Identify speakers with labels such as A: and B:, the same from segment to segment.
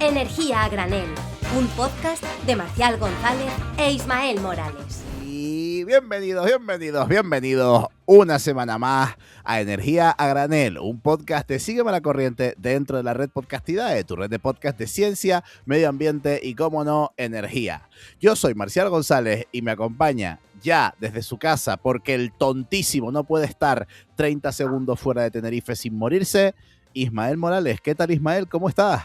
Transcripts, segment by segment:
A: Energía a granel, un podcast de Marcial González e Ismael Morales.
B: Y bienvenidos una semana más a Energía a Granel, un podcast de Sígueme la Corriente dentro de la red Podcastidae, tu red de podcast de ciencia, medio ambiente y, cómo no, energía. Yo soy Marcial González y me acompaña ya desde su casa, porque el tontísimo no puede estar 30 segundos fuera de Tenerife sin morirse, Ismael Morales. ¿Qué tal, Ismael? ¿Cómo estás?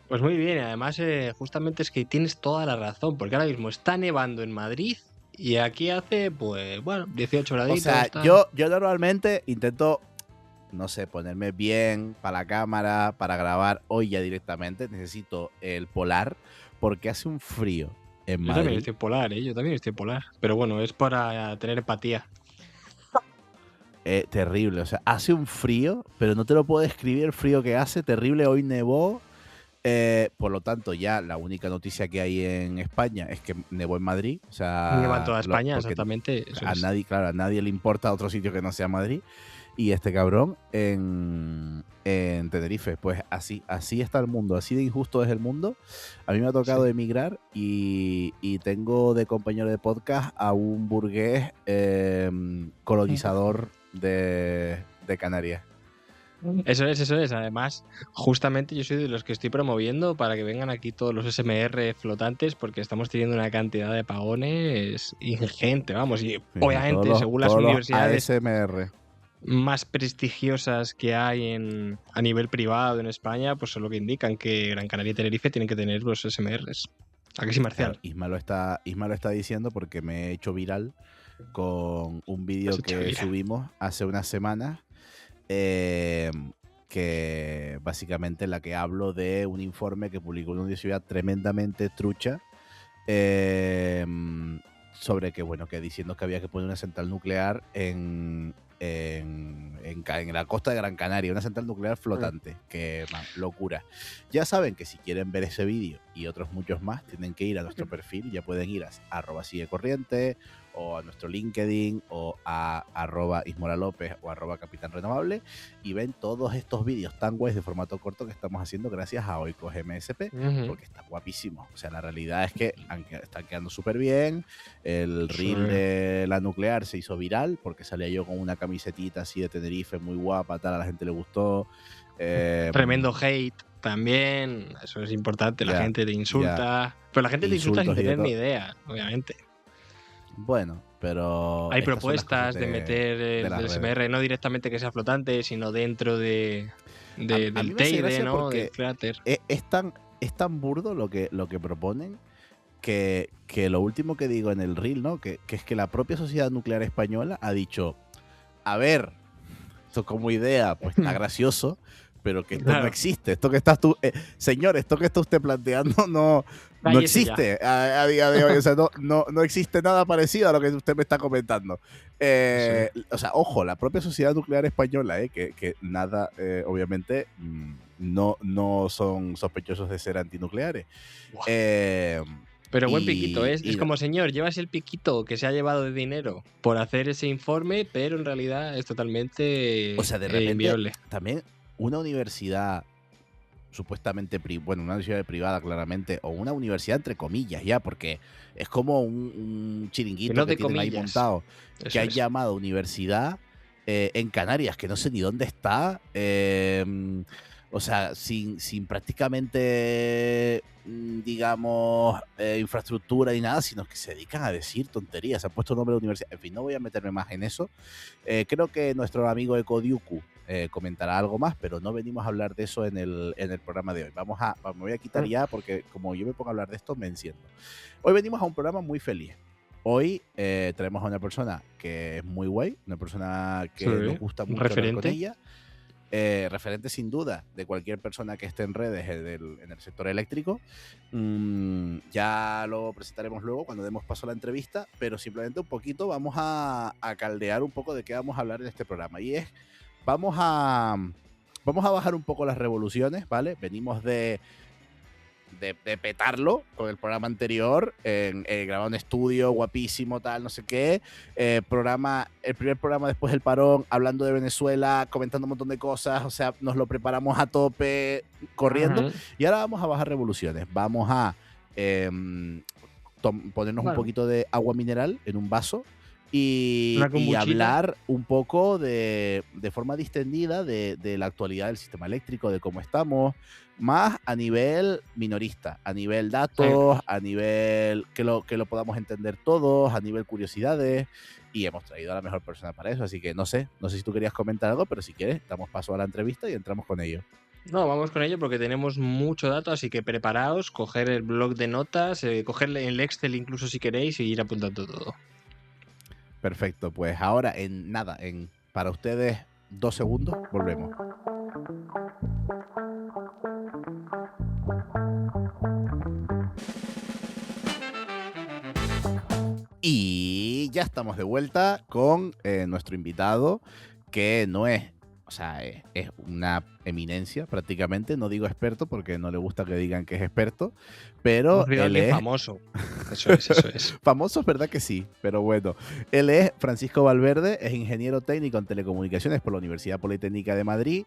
C: Pues muy bien, además justamente es que tienes toda la razón, porque ahora mismo está nevando en Madrid y aquí hace, pues, bueno, 18 graditos.
B: O sea,
C: está...
B: yo normalmente intento, no sé, ponerme bien para la cámara, para grabar hoy ya directamente. Necesito el polar porque hace un frío en
C: Yo
B: Madrid.
C: también estoy polar, yo también estoy polar, pero bueno, es para tener empatía.
B: Terrible, o sea, hace un frío, pero no te lo puedo describir el frío que hace, terrible. Hoy nevó. Por lo tanto, ya la única noticia que hay en España es que nevó en Madrid. O sea,
C: Neva en toda España, exactamente.
B: A nadie le importa otro sitio que no sea Madrid. Y este cabrón en Tenerife. Pues así está el mundo, así de injusto es el mundo. A mí me ha tocado emigrar y tengo de compañero de podcast a un burgués colonizador de Canarias.
C: Eso es. Además, justamente yo soy de los que estoy promoviendo para que vengan aquí todos los SMR flotantes, porque estamos teniendo una cantidad de apagones ingente, vamos. Y obviamente, según las universidades
B: ASMR
C: más prestigiosas que hay a nivel privado en España, pues son lo que indican que Gran Canaria y Tenerife tienen que tener los SMRs. ¿A qué sí, Marcial?
B: Claro, Isma lo está diciendo porque me he hecho viral con un vídeo que subimos hace unas semanas. Que básicamente la que hablo de un informe que publicó una universidad tremendamente trucha sobre que, bueno, que diciendo que había que poner una central nuclear en la costa de Gran Canaria, una central nuclear flotante, que locura. Ya saben que si quieren ver ese vídeo y otros muchos más, tienen que ir a nuestro perfil, ya pueden ir a @siguecorriente o a nuestro LinkedIn o a @ismoralopez o @capitán renovable y ven todos estos vídeos tan guays de formato corto que estamos haciendo gracias a Oikos MSP, porque está guapísimo. O sea, la realidad es que están quedando súper bien. El reel de la nuclear se hizo viral porque salía yo con una camisetita así de Tenerife muy guapa, tal, a la gente le gustó.
C: Tremendo hate también, eso es importante, la gente te insulta, pero la gente te insulta sin tener ni idea, obviamente.
B: Bueno, pero
C: hay propuestas de meter el SMR no directamente que sea flotante, sino dentro del Teide, ¿no? Del cráter.
B: Es tan burdo lo que proponen que lo último que digo en el reel, ¿no? Que es que la propia Sociedad Nuclear Española ha dicho, a ver, esto como idea, pues está gracioso, pero que esto no existe. Esto que estás tú, señor, esto que está usted planteando no existe a día de hoy. O sea, no existe nada parecido a lo que usted me está comentando. O sea, ojo, la propia Sociedad Nuclear Española, que nada, obviamente, no son sospechosos de ser antinucleares.
C: Pero buen piquito, es como, señor, llevas el piquito que se ha llevado de dinero por hacer ese informe, pero en realidad es totalmente inviable.
B: También una universidad supuestamente, una universidad privada claramente, o una universidad entre comillas ya, porque es como un chiringuito que tienen ahí montado, que han llamado universidad en Canarias, que no sé ni dónde está, o sea, sin prácticamente, digamos, infraestructura ni nada, sino que se dedican a decir tonterías. Se ha puesto nombre de universidad. En fin, no voy a meterme más en eso. Creo que nuestro amigo Ecodiuku comentará algo más, pero no venimos a hablar de eso en el programa de hoy. Me voy a quitar ya, porque como yo me pongo a hablar de esto, me enciendo. Hoy venimos a un programa muy feliz. Hoy traemos a una persona que es muy guay, una persona que nos gusta mucho hablar con ella. Referente sin duda de cualquier persona que esté en redes en el sector eléctrico. Ya lo presentaremos luego cuando demos paso a la entrevista, pero simplemente un poquito vamos a caldear un poco de qué vamos a hablar en este programa. Y vamos a bajar un poco las revoluciones, ¿vale? Venimos de de petarlo con el programa anterior, grabado en estudio, guapísimo, tal, no sé qué. El primer programa después del parón, hablando de Venezuela, comentando un montón de cosas, o sea, nos lo preparamos a tope, corriendo.
C: Ajá.
B: Y ahora vamos a bajar revoluciones. Vamos a ponernos un poquito de agua mineral en un vaso y
C: Una kombuchita.
B: hablar un poco de forma distendida de la actualidad del sistema eléctrico, de cómo estamos, más a nivel minorista, a nivel datos, a nivel que lo podamos entender todos, a nivel curiosidades, y hemos traído a la mejor persona para eso, así que no sé si tú querías comentar algo, pero si quieres, damos paso a la entrevista y entramos con ello.
C: No, vamos con ello porque tenemos mucho dato, así que preparaos, coger el blog de notas, coger el Excel incluso si queréis y ir apuntando todo.
B: Perfecto, pues ahora para ustedes 2 segundos, volvemos. Y ya estamos de vuelta con nuestro invitado, que no es, o sea, es una eminencia prácticamente. No digo experto porque no le gusta que digan que es experto, pero él es
C: famoso. Eso es.
B: Famoso es verdad que sí, pero bueno. Él es Francisco Valverde, es ingeniero técnico en telecomunicaciones por la Universidad Politécnica de Madrid.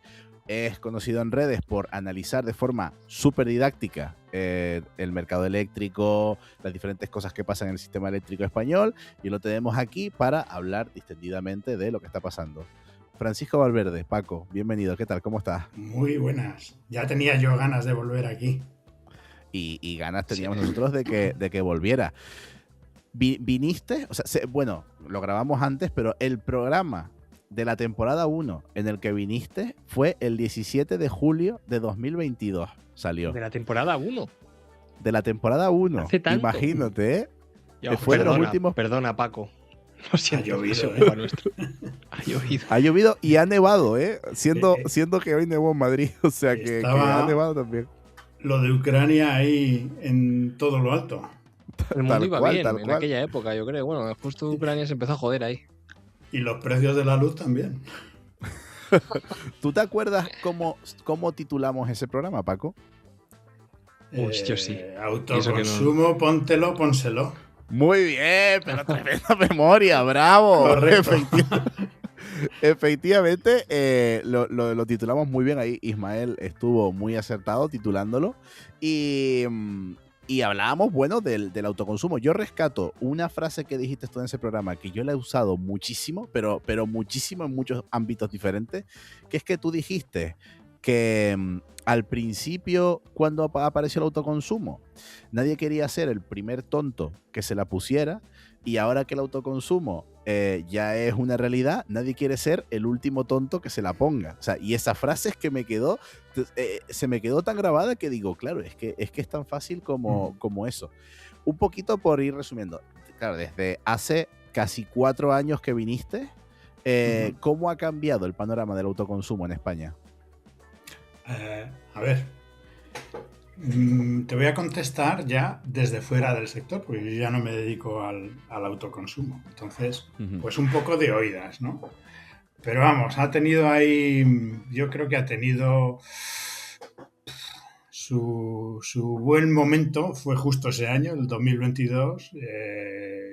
B: Es conocido en redes por analizar de forma súper didáctica el mercado eléctrico, las diferentes cosas que pasan en el sistema eléctrico español, y lo tenemos aquí para hablar distendidamente de lo que está pasando. Francisco Valverde, Paco, bienvenido, ¿qué tal? ¿Cómo estás?
D: Muy buenas. Ya tenía yo ganas de volver aquí.
B: Y ganas teníamos nosotros de que volviera. Viniste, o sea, bueno, lo grabamos antes, pero el programa de la temporada 1 en el que viniste fue el 17 de julio de 2022. Salió.
C: De la temporada 1.
B: De la temporada 1.
C: Hace tanto.
B: Imagínate, ¿eh?
C: Yo,
B: fue de los últimos.
C: Perdona, Paco. Lo siento,
D: Ha llovido,
C: Ha llovido.
B: Ha llovido y ha nevado, ¿eh? Siendo que hoy nevó en Madrid, o sea que ha nevado también.
D: Lo de Ucrania ahí en todo lo alto.
C: El mundo iba bien en aquella época, yo creo. Bueno, justo Ucrania se empezó a joder ahí.
D: Y los precios de la luz también.
B: ¿Tú te acuerdas cómo titulamos ese programa, Paco?
C: Yo sí.
D: Autoconsumo, pónselo.
B: Muy bien, pero tremenda memoria, bravo. Efectivamente, lo titulamos muy bien ahí. Ismael estuvo muy acertado titulándolo. Y hablábamos, bueno, del autoconsumo. Yo rescato una frase que dijiste tú en ese programa, que yo la he usado muchísimo, pero muchísimo en muchos ámbitos diferentes, que es que tú dijiste que al principio, cuando apareció el autoconsumo, nadie quería ser el primer tonto que se la pusiera, y ahora que el autoconsumo ya es una realidad, nadie quiere ser el último tonto que se la ponga. O sea, y esa frase es que se me quedó tan grabada que digo, claro, es que es tan fácil como eso. Un poquito por ir resumiendo. Claro, desde hace casi 4 años que viniste, ¿cómo ha cambiado el panorama del autoconsumo en España?
D: A ver, te voy a contestar ya desde fuera del sector, porque yo ya no me dedico al autoconsumo. Entonces, pues un poco de oídas, ¿no? Pero vamos, yo creo que ha tenido su buen momento, fue justo ese año, el 2022.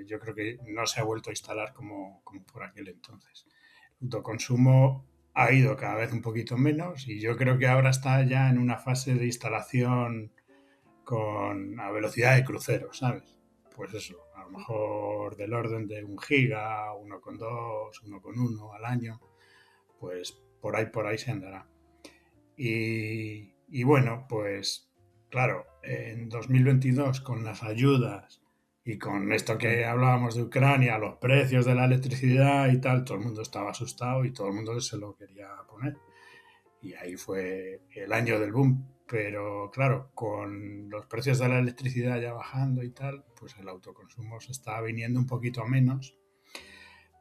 D: Yo creo que no se ha vuelto a instalar como por aquel entonces. El autoconsumo ha ido cada vez un poquito menos y yo creo que ahora está ya en una fase de instalación a velocidad de crucero, ¿sabes? Pues eso, a lo mejor del orden de 1 giga, 1,2, 1,1 al año, pues por ahí se andará. Y bueno, pues claro, en 2022 con las ayudas y con esto que hablábamos de Ucrania, los precios de la electricidad y tal, todo el mundo estaba asustado y todo el mundo se lo quería poner. Y ahí fue el año del boom. Pero claro, con los precios de la electricidad ya bajando y tal, pues el autoconsumo se está viniendo un poquito a menos.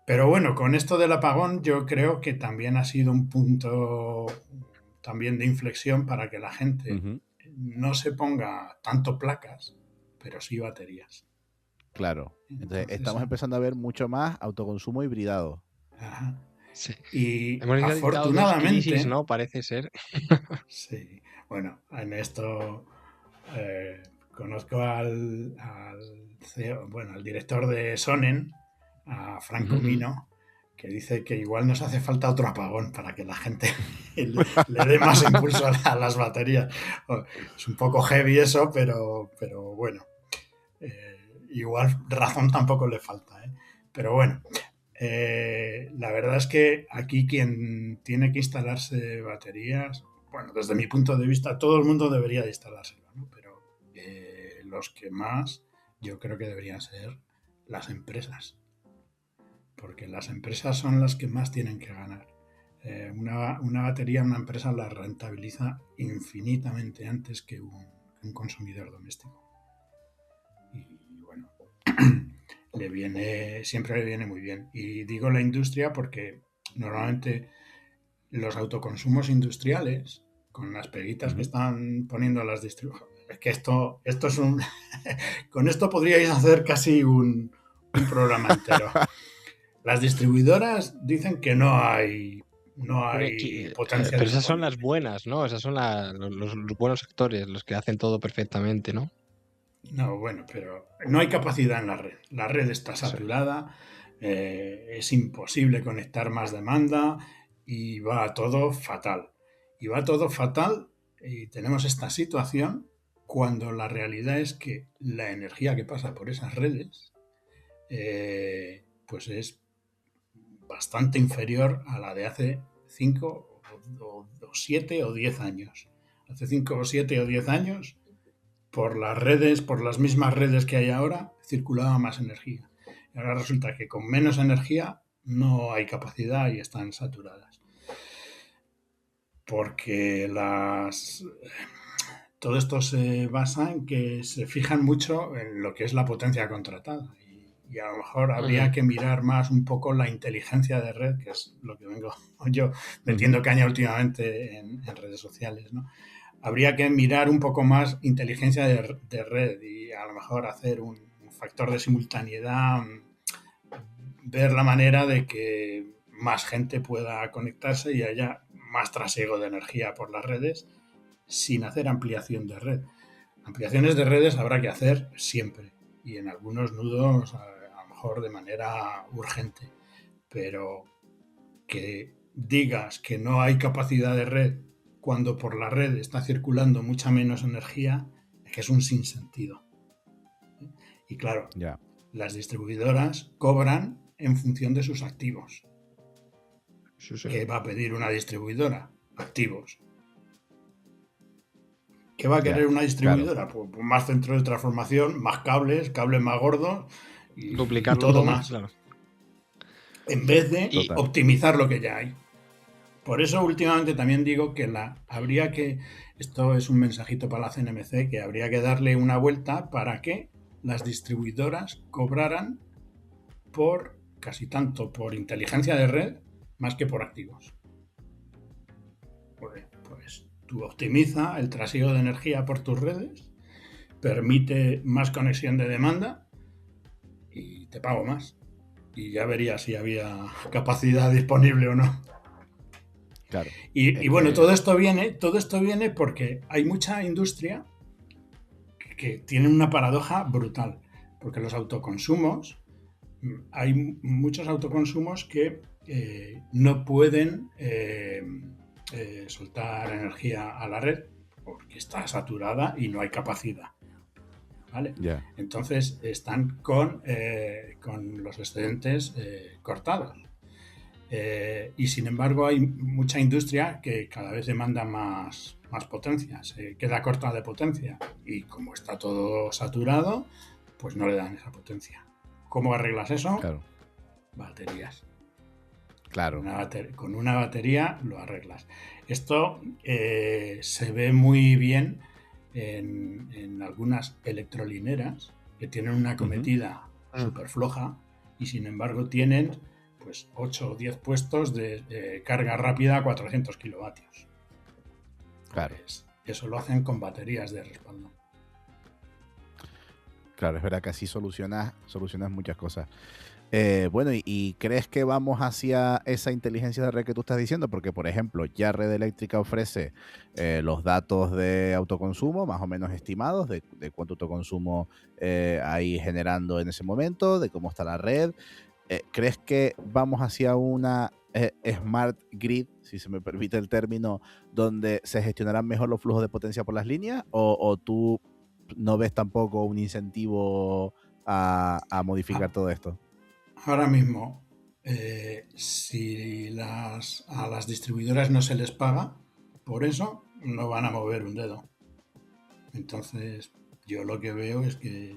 D: Pero bueno, con esto del apagón yo creo que también ha sido un punto también de inflexión para que la gente no se ponga tanto placas, pero sí baterías.
B: Claro. Entonces estamos empezando a ver mucho más autoconsumo hibridado.
D: Ajá.
C: Sí.
D: Y
C: hemos
D: afortunadamente,
C: crisis, ¿no? Parece ser.
D: Sí. Bueno, en esto conozco al CEO, bueno, al director de Sonnen, a Franco Mino, que dice que igual nos hace falta otro apagón para que la gente le dé más impulso a las baterías. Es un poco heavy eso, pero bueno, igual razón tampoco le falta, ¿eh? Pero bueno, la verdad es que aquí quien tiene que instalarse baterías, bueno, desde mi punto de vista, todo el mundo debería de instalárselo, ¿no? Pero los que más, yo creo que deberían ser las empresas, porque las empresas son las que más tienen que ganar. Una batería, una empresa la rentabiliza infinitamente antes que un consumidor doméstico. Y bueno, siempre le viene muy bien. Y digo la industria porque normalmente los autoconsumos industriales, con las peguitas que están poniendo las distribuidoras, es que esto es un... Con esto podríais hacer casi un programa entero. Las distribuidoras dicen que no hay potencia.
C: Pero esas son las buenas, ¿no? Esas son los buenos actores, los que hacen todo perfectamente, ¿no?
D: No, bueno, pero no hay capacidad en la red. La red está saturada, es imposible conectar más demanda y va todo fatal. Y va todo fatal y tenemos esta situación cuando la realidad es que la energía que pasa por esas redes pues es bastante inferior a la de hace 5 o 7 o 10 años. Hace 5 o 7 o 10 años por las mismas redes que hay ahora, circulaba más energía. Y ahora resulta que con menos energía no hay capacidad y están saturadas. Porque todo esto se basa en que se fijan mucho en lo que es la potencia contratada. Y a lo mejor habría que mirar más un poco la inteligencia de red, que es lo que vengo yo metiendo caña últimamente en redes sociales, ¿no? Habría que mirar un poco más inteligencia de red y a lo mejor hacer un factor de simultaneidad, ver la manera de que más gente pueda conectarse y haya más trasiego de energía por las redes sin hacer ampliación de red. Ampliaciones de redes habrá que hacer siempre y en algunos nudos a lo mejor de manera urgente, pero que digas que no hay capacidad de red cuando por la red está circulando mucha menos energía, es que es un sinsentido. Y claro, las distribuidoras cobran en función de sus activos.
C: Sí.
D: ¿Qué va a pedir una distribuidora? Activos. ¿Qué va a querer una distribuidora? Claro. Pues más centros de transformación, más cables más gordos y todo más.
C: Claro.
D: En vez de optimizar lo que ya hay. Por eso últimamente también digo que esto es un mensajito para la CNMC, que habría que darle una vuelta para que las distribuidoras cobraran casi tanto por inteligencia de red más que por activos. Pues tú optimiza el trasiego de energía por tus redes, permite más conexión de demanda y te pago más. Y ya vería si había capacidad disponible o no.
B: Claro.
D: Y bueno, todo esto viene porque hay mucha industria que tiene una paradoja brutal. Porque los autoconsumos, hay muchos autoconsumos que no pueden soltar energía a la red porque está saturada y no hay capacidad. ¿Vale? Entonces están con los excedentes cortados. Y sin embargo hay mucha industria que cada vez demanda más potencia, se queda corta de potencia y como está todo saturado, pues no le dan esa potencia. ¿Cómo arreglas eso?
B: Claro.
D: Baterías.
B: Claro.
D: Con una batería lo arreglas. Esto se ve muy bien en algunas electrolineras que tienen una cometida súper floja y sin embargo tienen pues 8 o 10 puestos de carga rápida a 400 kilovatios.
B: Claro.
D: Pues eso lo hacen con baterías de respaldo.
B: Claro, es verdad que así solucionas muchas cosas. Bueno, ¿y crees que vamos hacia esa inteligencia de red que tú estás diciendo? Porque, por ejemplo, ya Red Eléctrica ofrece los datos de autoconsumo, más o menos estimados, de cuánto autoconsumo hay generando en ese momento, de cómo está la red. ¿Crees que vamos hacia una smart grid, si se me permite el término, donde se gestionarán mejor los flujos de potencia por las líneas? ¿O tú no ves tampoco un incentivo a modificar todo esto?
D: Ahora mismo, si a las distribuidoras no se les paga, por eso no van a mover un dedo. Entonces, yo lo que veo es que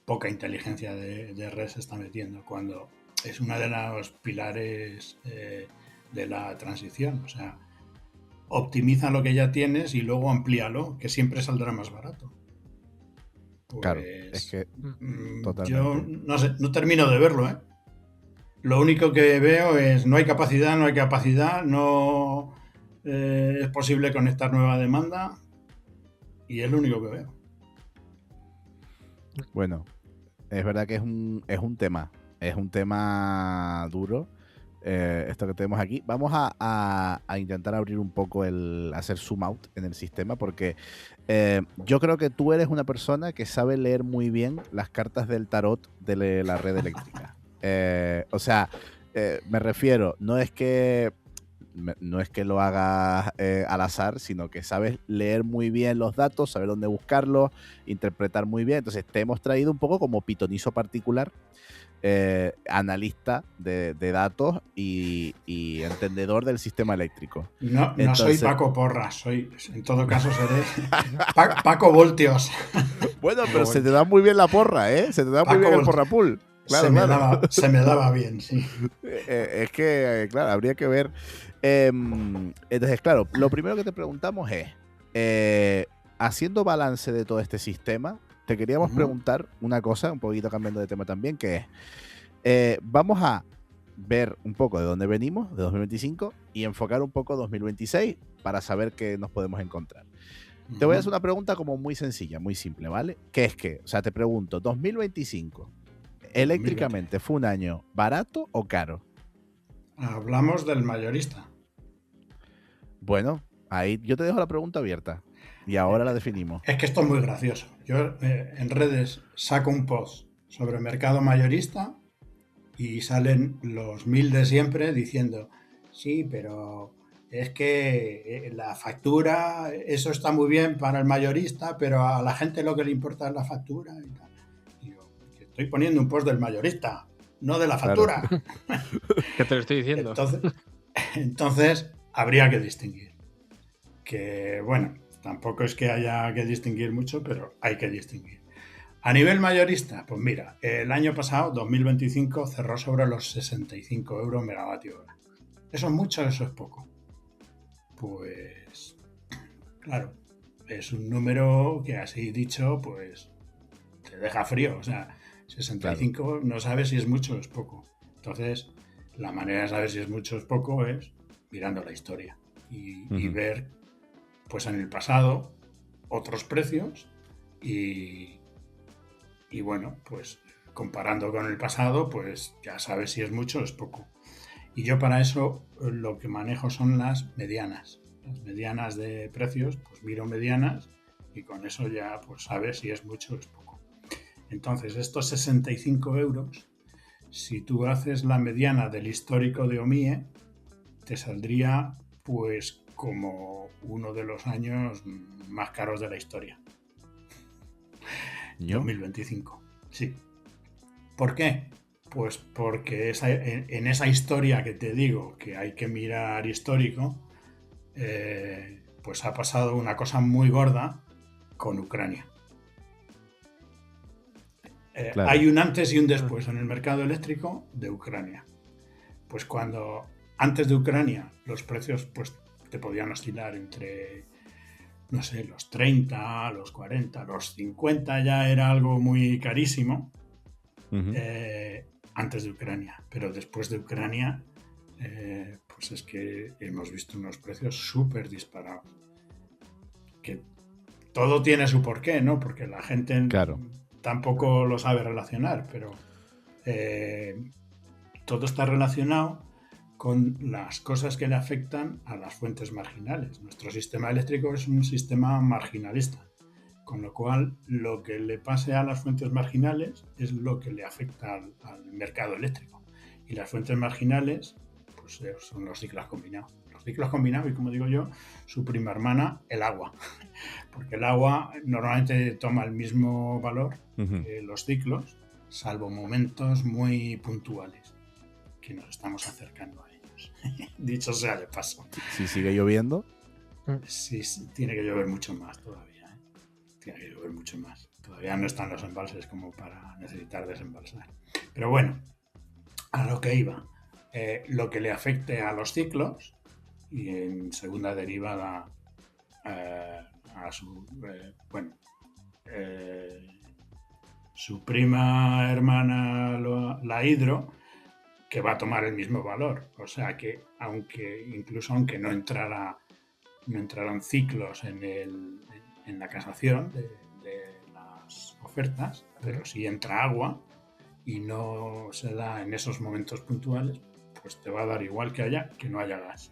D: poca inteligencia de red se está metiendo, cuando es uno de los pilares de la transición. O sea, optimiza lo que ya tienes y luego amplíalo, que siempre saldrá más barato. Pues,
B: claro, es que totalmente.
D: Yo no sé, no termino de verlo, ¿eh? Lo único que veo es no hay capacidad, no es posible conectar nueva demanda y es lo único que veo.
B: Bueno, es verdad que es un tema duro. Esto que tenemos aquí. Vamos a intentar abrir un poco hacer zoom out en el sistema, porque yo creo que tú eres una persona que sabe leer muy bien las cartas del tarot de la red eléctrica. O sea, me refiero, no es que lo hagas al azar, sino que sabes leer muy bien los datos, saber dónde buscarlos, interpretar muy bien. Entonces te hemos traído un poco como pitonizo particular, analista de datos y entendedor del sistema eléctrico.
D: No soy Paco Porras, en todo caso seré Paco Voltios.
B: Bueno, pero se te da muy bien la porra, ¿eh? Se te da Paco muy bien el porra pool. Claro,
D: se me daba bien, sí.
B: Es que, claro, habría que ver. Entonces, claro, lo primero que te preguntamos es, haciendo balance de todo este sistema, te queríamos preguntar una cosa, un poquito cambiando de tema también, que es, vamos a ver un poco de dónde venimos, de 2025, y enfocar un poco 2026 para saber qué nos podemos encontrar. Te voy a hacer una pregunta como muy sencilla, muy simple, ¿vale? Que es que, o sea, te pregunto, 2025, eléctricamente, ¿fue un año barato o caro?
D: Hablamos del mayorista.
B: Bueno, ahí yo te dejo la pregunta abierta y ahora la definimos.
D: Es que esto es muy gracioso. Yo en redes saco un post sobre mercado mayorista y salen los 1000 de siempre diciendo, sí, pero es que la factura, eso está muy bien para el mayorista, pero a la gente lo que le importa es la factura y tal. Y yo, estoy poniendo un post del mayorista, no de la factura.
C: Claro. ¿Qué te lo estoy diciendo?
D: Entonces habría que distinguir. Que bueno, tampoco es que haya que distinguir mucho, pero hay que distinguir. A nivel mayorista, pues mira, el año pasado, 2025, cerró sobre los 65 euros megavatio hora. ¿Eso es mucho o eso es poco? Pues claro, es un número que así dicho, pues te deja frío. O sea, 65 claro. No sabes si es mucho o es poco. Entonces, la manera de saber si es mucho o es poco es mirando la historia y ver, pues en el pasado, otros precios y bueno, pues comparando con el pasado, pues ya sabes si es mucho o es poco. Y yo para eso lo que manejo son las medianas. Las medianas de precios, pues miro medianas y con eso ya pues sabes si es mucho o es poco. Entonces, estos 65 euros, si tú haces la mediana del histórico de OMIE, te saldría pues como uno de los años más caros de la historia. ¿Yo? 2025, sí. ¿Por qué? Pues porque en esa historia que te digo que hay que mirar histórico, pues ha pasado una cosa muy gorda con Ucrania. Claro. Hay un antes y un después en el mercado eléctrico de Ucrania. Pues cuando antes de Ucrania los precios pues te podían oscilar entre, no sé, los 30, los 40, los 50 ya era algo muy carísimo. Antes de Ucrania, pero después de Ucrania pues es que hemos visto unos precios súper disparados, que todo tiene su porqué, ¿no? Porque la gente tampoco lo sabe relacionar, pero todo está relacionado con las cosas que le afectan a las fuentes marginales. Nuestro sistema eléctrico es un sistema marginalista, con lo cual lo que le pase a las fuentes marginales es lo que le afecta al mercado eléctrico. Y las fuentes marginales pues, son los ciclos combinados. Los ciclos combinados, y como digo yo, su prima hermana, el agua. Porque el agua normalmente toma el mismo valor que los ciclos, salvo momentos muy puntuales que nos estamos acercando a ellos. Dicho sea de paso.
B: Si sigue lloviendo.
D: Sí, tiene que llover mucho más todavía. Tiene que llover mucho más. Todavía no están los embalses como para necesitar desembalsar. Pero bueno, a lo que iba. Lo que le afecte a los ciclos y en segunda derivada a su su prima hermana la hidro, que va a tomar el mismo valor. O sea que aunque no entraran ciclos en la casación de las ofertas, pero si entra agua y no se da en esos momentos puntuales, pues te va a dar igual que no haya gas.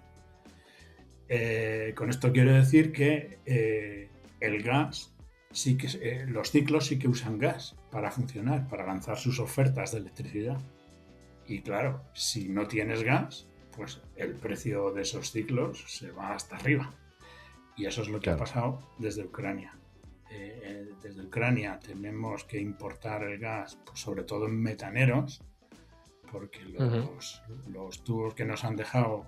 D: Con esto quiero decir que el gas sí que los ciclos sí que usan gas para funcionar, para lanzar sus ofertas de electricidad. Y claro, si no tienes gas, pues el precio de esos ciclos se va hasta arriba. Y eso es lo que ha pasado desde Ucrania. Desde Ucrania tenemos que importar el gas, pues sobre todo en metaneros, porque los tubos que nos han dejado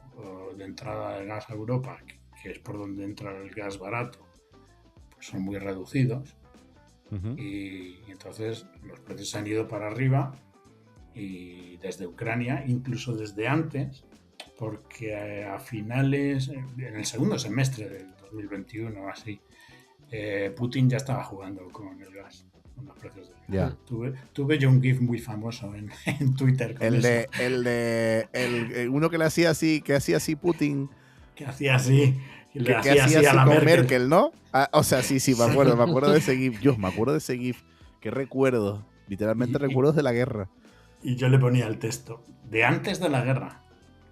D: de entrada de gas a Europa, que es por donde entra el gas barato, pues son muy reducidos. Y entonces los precios se han ido para arriba, y desde Ucrania, incluso desde antes, porque a finales, en el segundo semestre del 2021 así, Putin ya estaba jugando con el gas, con los precios del gas. Tuve yo un GIF muy famoso en Twitter con
B: uno que hacía así Putin,
D: que hacía así, y le
B: hacía así
D: a la
B: con
D: Merkel,
B: ¿no? O sea, sí, me acuerdo de ese GIF. Yo me acuerdo de ese GIF. Qué recuerdo, literalmente recuerdos de la guerra.
D: Y yo le ponía el texto de antes de la guerra,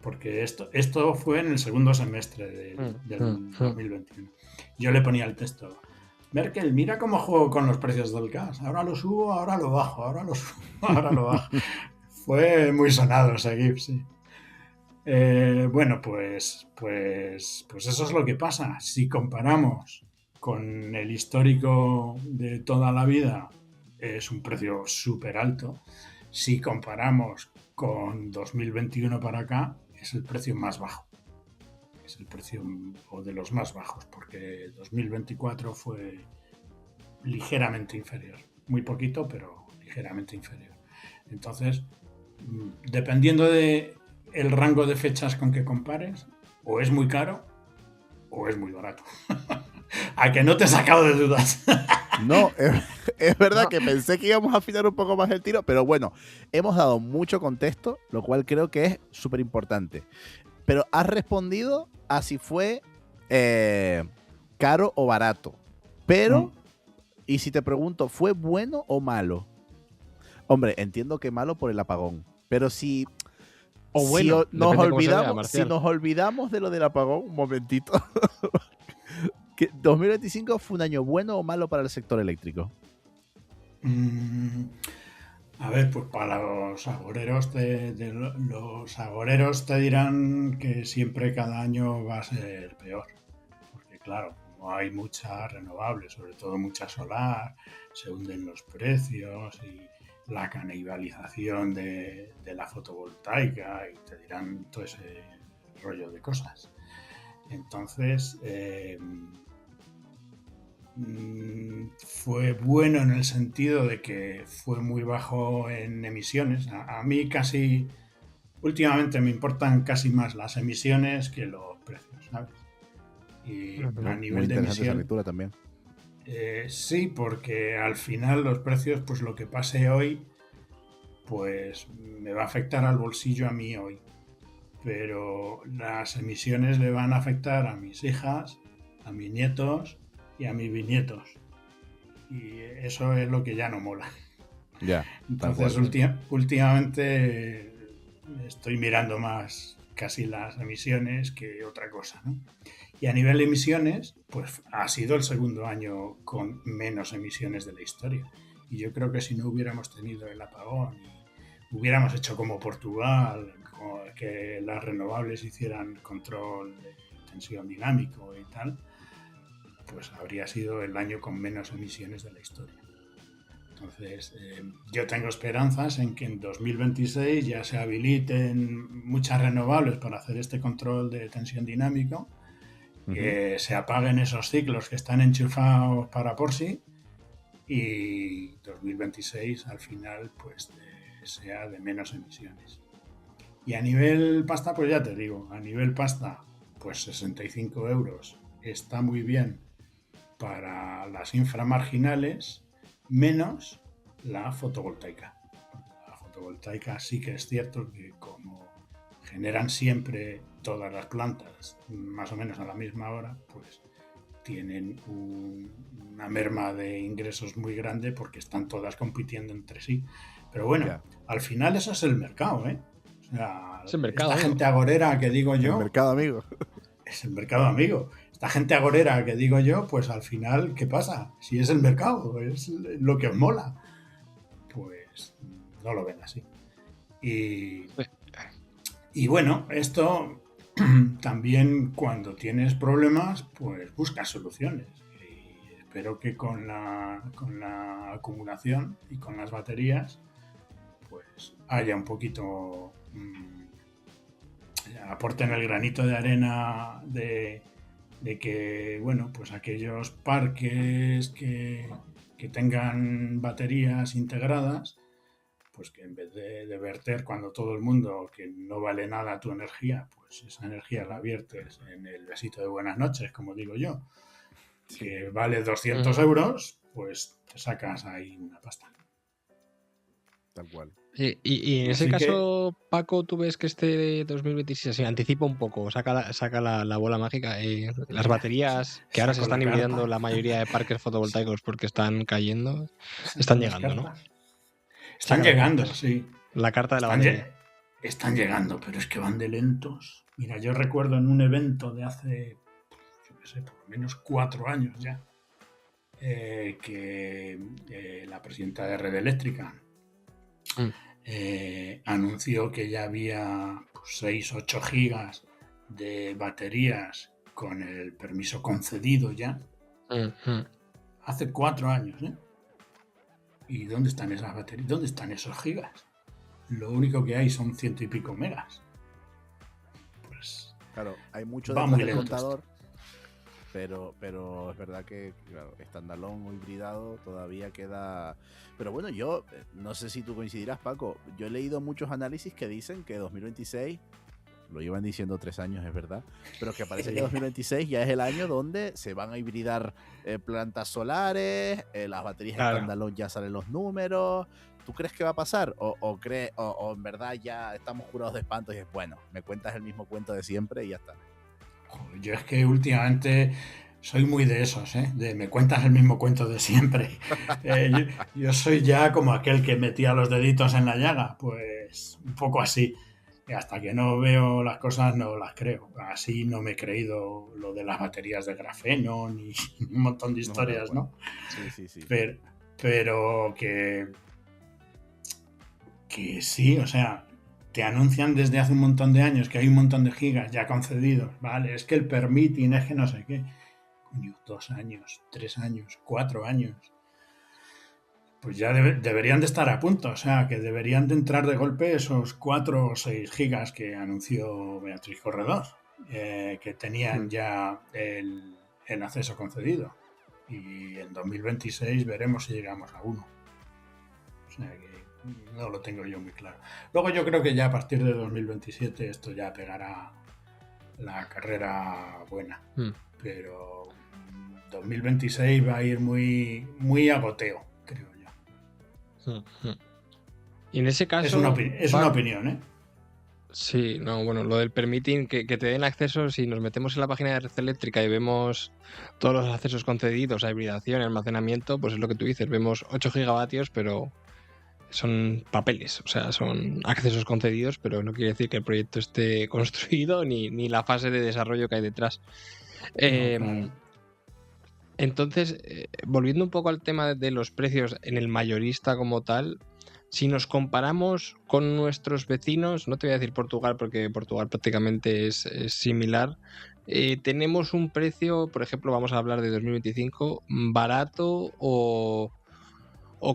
D: porque esto fue en el segundo semestre del 2021. Yo le ponía el texto: Merkel, mira cómo juego con los precios del gas. Ahora lo subo, ahora lo bajo, ahora lo subo, ahora lo bajo. Fue muy sonado ese GIF, sí. Bueno, pues eso es lo que pasa. Si comparamos con el histórico de toda la vida, es un precio súper alto. Si comparamos con 2021 para acá, es el precio más bajo. Es el precio o de los más bajos, porque 2024 fue ligeramente inferior. Muy poquito, pero ligeramente inferior. Entonces, dependiendo de el rango de fechas con que compares, o es muy caro o es muy barato. A que no te he sacado de dudas.
B: No, es verdad que pensé que íbamos a afinar un poco más el tiro, pero bueno, hemos dado mucho contexto, lo cual creo que es súper importante. Pero has respondido a si fue caro o barato. Pero, y si te pregunto, ¿fue bueno o Hombre, entiendo que malo por el apagón, pero si...
C: O bueno,
B: si nos olvidamos de lo del apagón, un momentito. ¿Que 2025 fue un año bueno o malo para el sector eléctrico?
D: A ver, pues para los agoreros los agoreros te dirán que siempre cada año va a ser peor. Porque claro, como hay mucha renovable, sobre todo mucha solar, se hunden los precios y la canibalización de la fotovoltaica, y te dirán todo ese rollo de cosas. Entonces, fue bueno en el sentido de que fue muy bajo en emisiones. A mí últimamente me importan casi más las emisiones que los precios, ¿sabes? Y a nivel de emisión,
B: esa lectura también.
D: Sí, porque al final los precios, pues lo que pase hoy, pues me va a afectar al bolsillo a mí hoy. Pero las emisiones le van a afectar a mis hijas, a mis nietos y a mis bisnietos. Y eso es lo que ya no mola.
B: Ya.
D: Entonces, últimamente estoy mirando más casi las emisiones que otra cosa, ¿no? Y a nivel de emisiones, pues ha sido el segundo año con menos emisiones de la historia. Y yo creo que si no hubiéramos tenido el apagón y hubiéramos hecho como Portugal, que las renovables hicieran control de tensión dinámico y tal, pues habría sido el año con menos emisiones de la historia. Entonces, yo tengo esperanzas en que en 2026 ya se habiliten muchas renovables para hacer este control de tensión dinámico, que se apaguen esos ciclos que están enchufados para por sí, y 2026 al final pues sea de menos emisiones. Y a nivel pasta, pues ya te digo, a nivel pasta, pues 65 euros está muy bien para las inframarginales, menos la fotovoltaica. La fotovoltaica sí que es cierto que como generan siempre todas las plantas más o menos a la misma hora, pues tienen una merma de ingresos muy grande porque están todas compitiendo entre sí. Pero bueno, al final eso es el mercado, ¿eh? O sea,
C: es el mercado,
D: esta gente agorera que digo yo...
B: El mercado amigo.
D: Es el mercado amigo. Esta gente agorera que digo yo, pues al final, ¿qué pasa? Si es el mercado, es lo que os mola. Pues no lo ven así. Y bueno, esto también cuando tienes problemas, pues buscas soluciones. Y espero que con la acumulación y con las baterías, pues haya un poquito... aporten el granito de arena de que, bueno, pues aquellos parques que tengan baterías integradas, pues que en vez de verter cuando todo el mundo, que no vale nada tu energía, pues esa energía la viertes en el besito de buenas noches, como digo yo, que vale 200 euros, pues te sacas ahí una pasta.
B: Tal cual.
C: Y en ese caso, Paco, ¿tú ves que este 2026 se anticipa un poco, saca la bola mágica? Las baterías que ahora se están hibridando la mayoría de parques fotovoltaicos porque están cayendo, están llegando, ¿no?
D: Están llegando, sí.
C: La carta de la batería.
D: Están llegando, pero es que van de lentos. Mira, yo recuerdo en un evento de hace, yo qué sé, por lo menos 4 años ya, que la presidenta de Red Eléctrica anunció que ya había 6-8 gigas de baterías con el permiso concedido ya. Hace 4 años, ¿eh? ¿Y dónde están esas baterías? ¿Dónde están esos gigas? Lo único que hay son 100 y pico megas. Pues
B: claro, hay mucho detrás del contador, pero es verdad que claro, standalone o hibridado todavía queda. Pero bueno, yo no sé si tú coincidirás, Paco. Yo he leído muchos análisis que dicen que 2026, lo llevan diciendo 3 años, es verdad, pero que parece que 2026 ya es el año donde se van a hibridar plantas solares, las baterías standalone ya salen los números. ¿Tú crees que va a pasar? ¿O en verdad ya estamos curados de espanto y es bueno, me cuentas el mismo cuento de siempre y ya está?
D: Yo es que últimamente soy muy de esos, ¿eh? De me cuentas el mismo cuento de siempre. Yo soy ya como aquel que metía los deditos en la llaga, pues un poco así. Y hasta que no veo las cosas no las creo. Así no me he creído lo de las baterías de grafeno ni un montón de historias, ¿no?
B: Sí.
D: Pero que sí, o sea, te anuncian desde hace un montón de años que hay un montón de gigas ya concedidos, ¿vale? Es que el permitting es que no sé qué. Coño, 2 años, 3 años, 4 años. Pues ya deberían de estar a punto, o sea, que deberían de entrar de golpe esos 4 o 6 gigas que anunció Beatriz Corredor, que tenían ya el acceso concedido. Y en 2026 veremos si llegamos a 1. O sea que no lo tengo yo muy claro. Luego yo creo que ya a partir de 2027 esto ya pegará la carrera buena. Pero 2026 va a ir muy, muy a goteo, creo yo.
C: Y en ese caso...
D: Es una opinión, ¿eh?
C: Sí, no, bueno, lo del permitting, que te den acceso, si nos metemos en la página de Red Eléctrica y vemos todos los accesos concedidos a hibridación y almacenamiento, pues es lo que tú dices, vemos 8 gigavatios, pero son papeles, o sea, son accesos concedidos, pero no quiere decir que el proyecto esté construido ni la fase de desarrollo que hay detrás.
D: Claro.
C: Entonces, volviendo un poco al tema de los precios en el mayorista como tal, si nos comparamos con nuestros vecinos, no te voy a decir Portugal porque Portugal prácticamente es similar, tenemos un precio, por ejemplo, vamos a hablar de 2025, barato o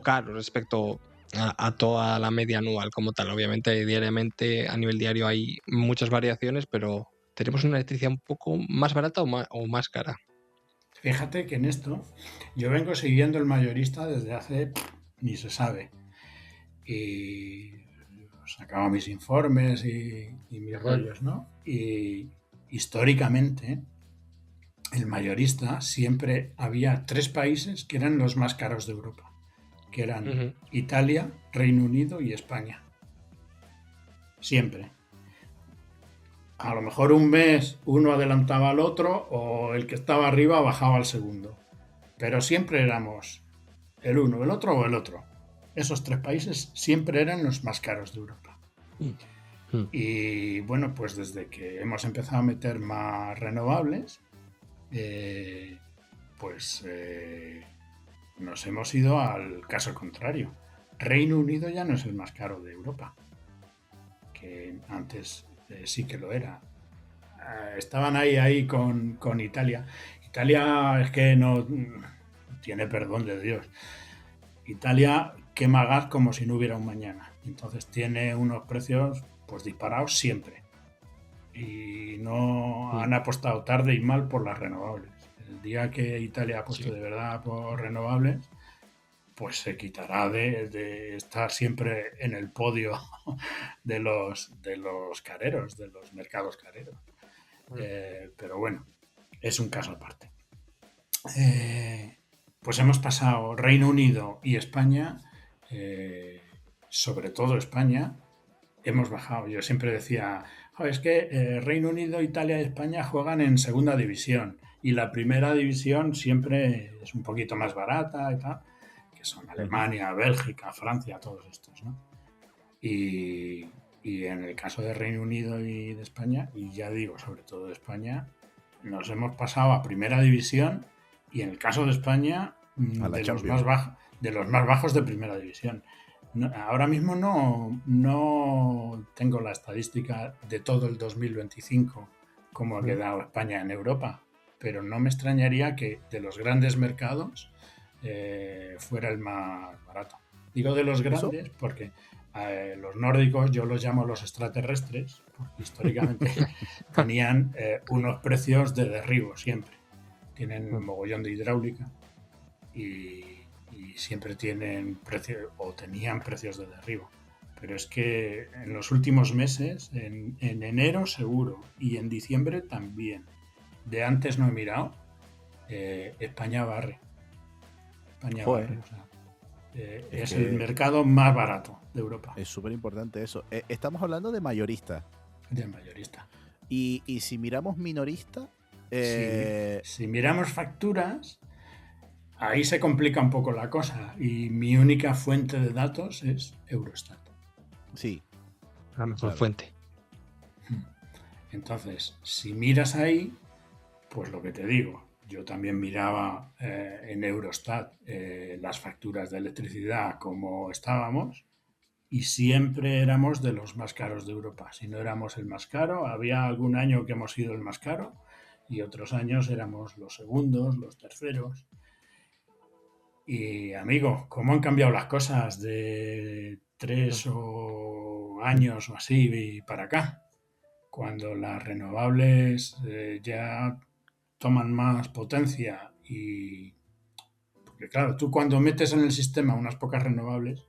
C: caro respecto a toda la media anual como tal. Obviamente, diariamente, a nivel diario hay muchas variaciones, pero ¿tenemos una electricidad un poco más barata o más cara?
D: Fíjate que en esto yo vengo siguiendo el mayorista desde hace ni se sabe. Y sacaba mis informes y mis rollos, ¿no? Y históricamente, el mayorista siempre había 3 países que eran los más caros de Europa, que eran Italia, Reino Unido y España. Siempre. A lo mejor un mes uno adelantaba al otro o el que estaba arriba bajaba al segundo. Pero siempre éramos el uno, el otro o el otro. Esos 3 países siempre eran los más caros de Europa. Y bueno, pues desde que hemos empezado a meter más renovables, nos hemos ido al caso contrario. Reino Unido ya no es el más caro de Europa, que antes sí que lo era. Estaban ahí con Italia. Italia es que no tiene perdón de Dios. Italia quema gas como si no hubiera un mañana. Entonces tiene unos precios pues disparados siempre. Y no han apostado tarde y mal por las renovables. El día que Italia ha puesto de verdad por renovables, pues se quitará de estar siempre en el podio de los careros, de los mercados careros. Pero bueno, es un caso aparte. Pues hemos pasado Reino Unido y España, sobre todo España, hemos bajado. Yo siempre decía, es que Reino Unido, Italia y España juegan en segunda división y la primera división siempre es un poquito más barata y tal, que son Alemania, Bélgica, Francia, todos estos, ¿no? Y en el caso de Reino Unido y de España, y ya digo, sobre todo de España, nos hemos pasado a primera división y en el caso de España, de los más bajos de primera división. No, ahora mismo no tengo la estadística de todo el 2025 como ha quedado España en Europa, pero no me extrañaría que de los grandes mercados fuera el más barato. Digo de los grandes porque los nórdicos yo los llamo los extraterrestres, porque históricamente tenían unos precios de derribo siempre. Tienen un mogollón de hidráulica y siempre tienen precios o tenían precios de derribo. Pero es que en los últimos meses, en enero seguro y en diciembre también, de antes no he mirado, España barre. España barre, o sea, es el mercado más barato de Europa.
B: Es súper importante eso. Estamos hablando de mayorista.
D: De mayorista.
B: Y si miramos minorista...
D: Si miramos facturas, ahí se complica un poco la cosa. Y mi única fuente de datos es Eurostat.
B: Sí.
C: La mejor fuente.
D: Entonces, si miras ahí, pues lo que te digo, yo también miraba en Eurostat las facturas de electricidad como estábamos y siempre éramos de los más caros de Europa. Si no éramos el más caro, había algún año que hemos sido el más caro y otros años éramos los segundos, los terceros. Y amigo, ¿cómo han cambiado las cosas de 3 años o así para acá? Cuando las renovables ya toman más potencia y... Porque claro, tú cuando metes en el sistema unas pocas renovables,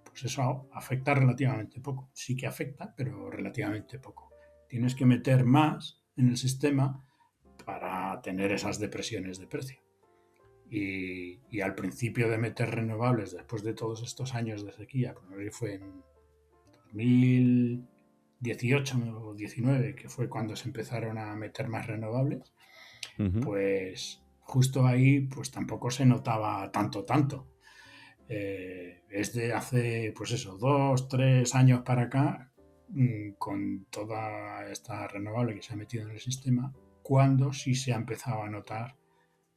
D: pues eso afecta relativamente poco. Sí que afecta, pero relativamente poco. Tienes que meter más en el sistema para tener esas depresiones de precio. Y al principio de meter renovables, después de todos estos años de sequía, porque fue en 2018 o 19, que fue cuando se empezaron a meter más renovables, pues justo ahí pues tampoco se notaba tanto. es de hace, pues eso, 2, 3 años para acá, con toda esta renovable que se ha metido en el sistema, cuando sí se ha empezado a notar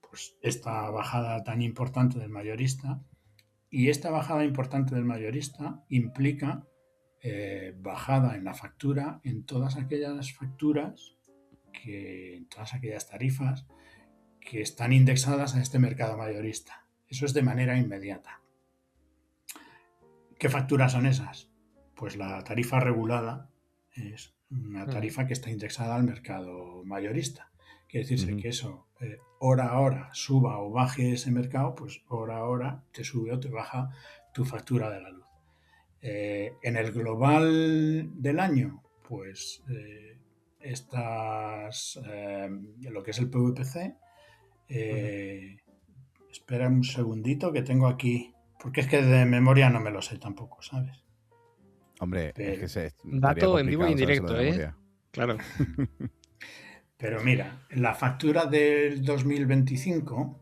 D: pues esta bajada tan importante del mayorista. Y esta bajada importante del mayorista implica bajada en la factura, en todas aquellas facturas, en todas aquellas tarifas que están indexadas a este mercado mayorista. Eso es de manera inmediata. ¿Qué facturas son esas? Pues la tarifa regulada es una tarifa que está indexada al mercado mayorista. Quiere decirse que eso, hora a hora, suba o baje ese mercado, pues hora a hora te sube o te baja tu factura de la luz. En el global del año, pues lo que es el PVPC, espera un segundito que tengo aquí, porque es que de memoria no me lo sé tampoco, ¿sabes?
B: Hombre,
D: Pero,
B: es que
C: dato en vivo y en directo, claro.
D: Pero mira, la factura del 2025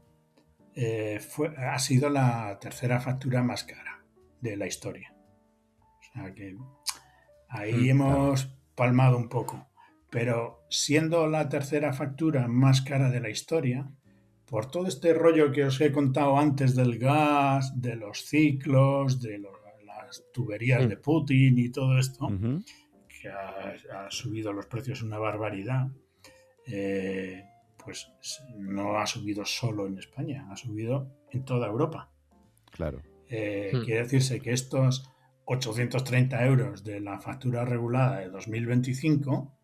D: ha sido la tercera factura más cara de la historia. O sea que ahí hemos palmado un poco. Pero siendo la tercera factura más cara de la historia, por todo este rollo que os he contado antes del gas, de los ciclos, de las tuberías de Putin y todo esto, que ha subido los precios una barbaridad, pues no ha subido solo en España, ha subido en toda Europa.
B: Claro.
D: Quiere decirse que estos 830 euros de la factura regulada de 2025,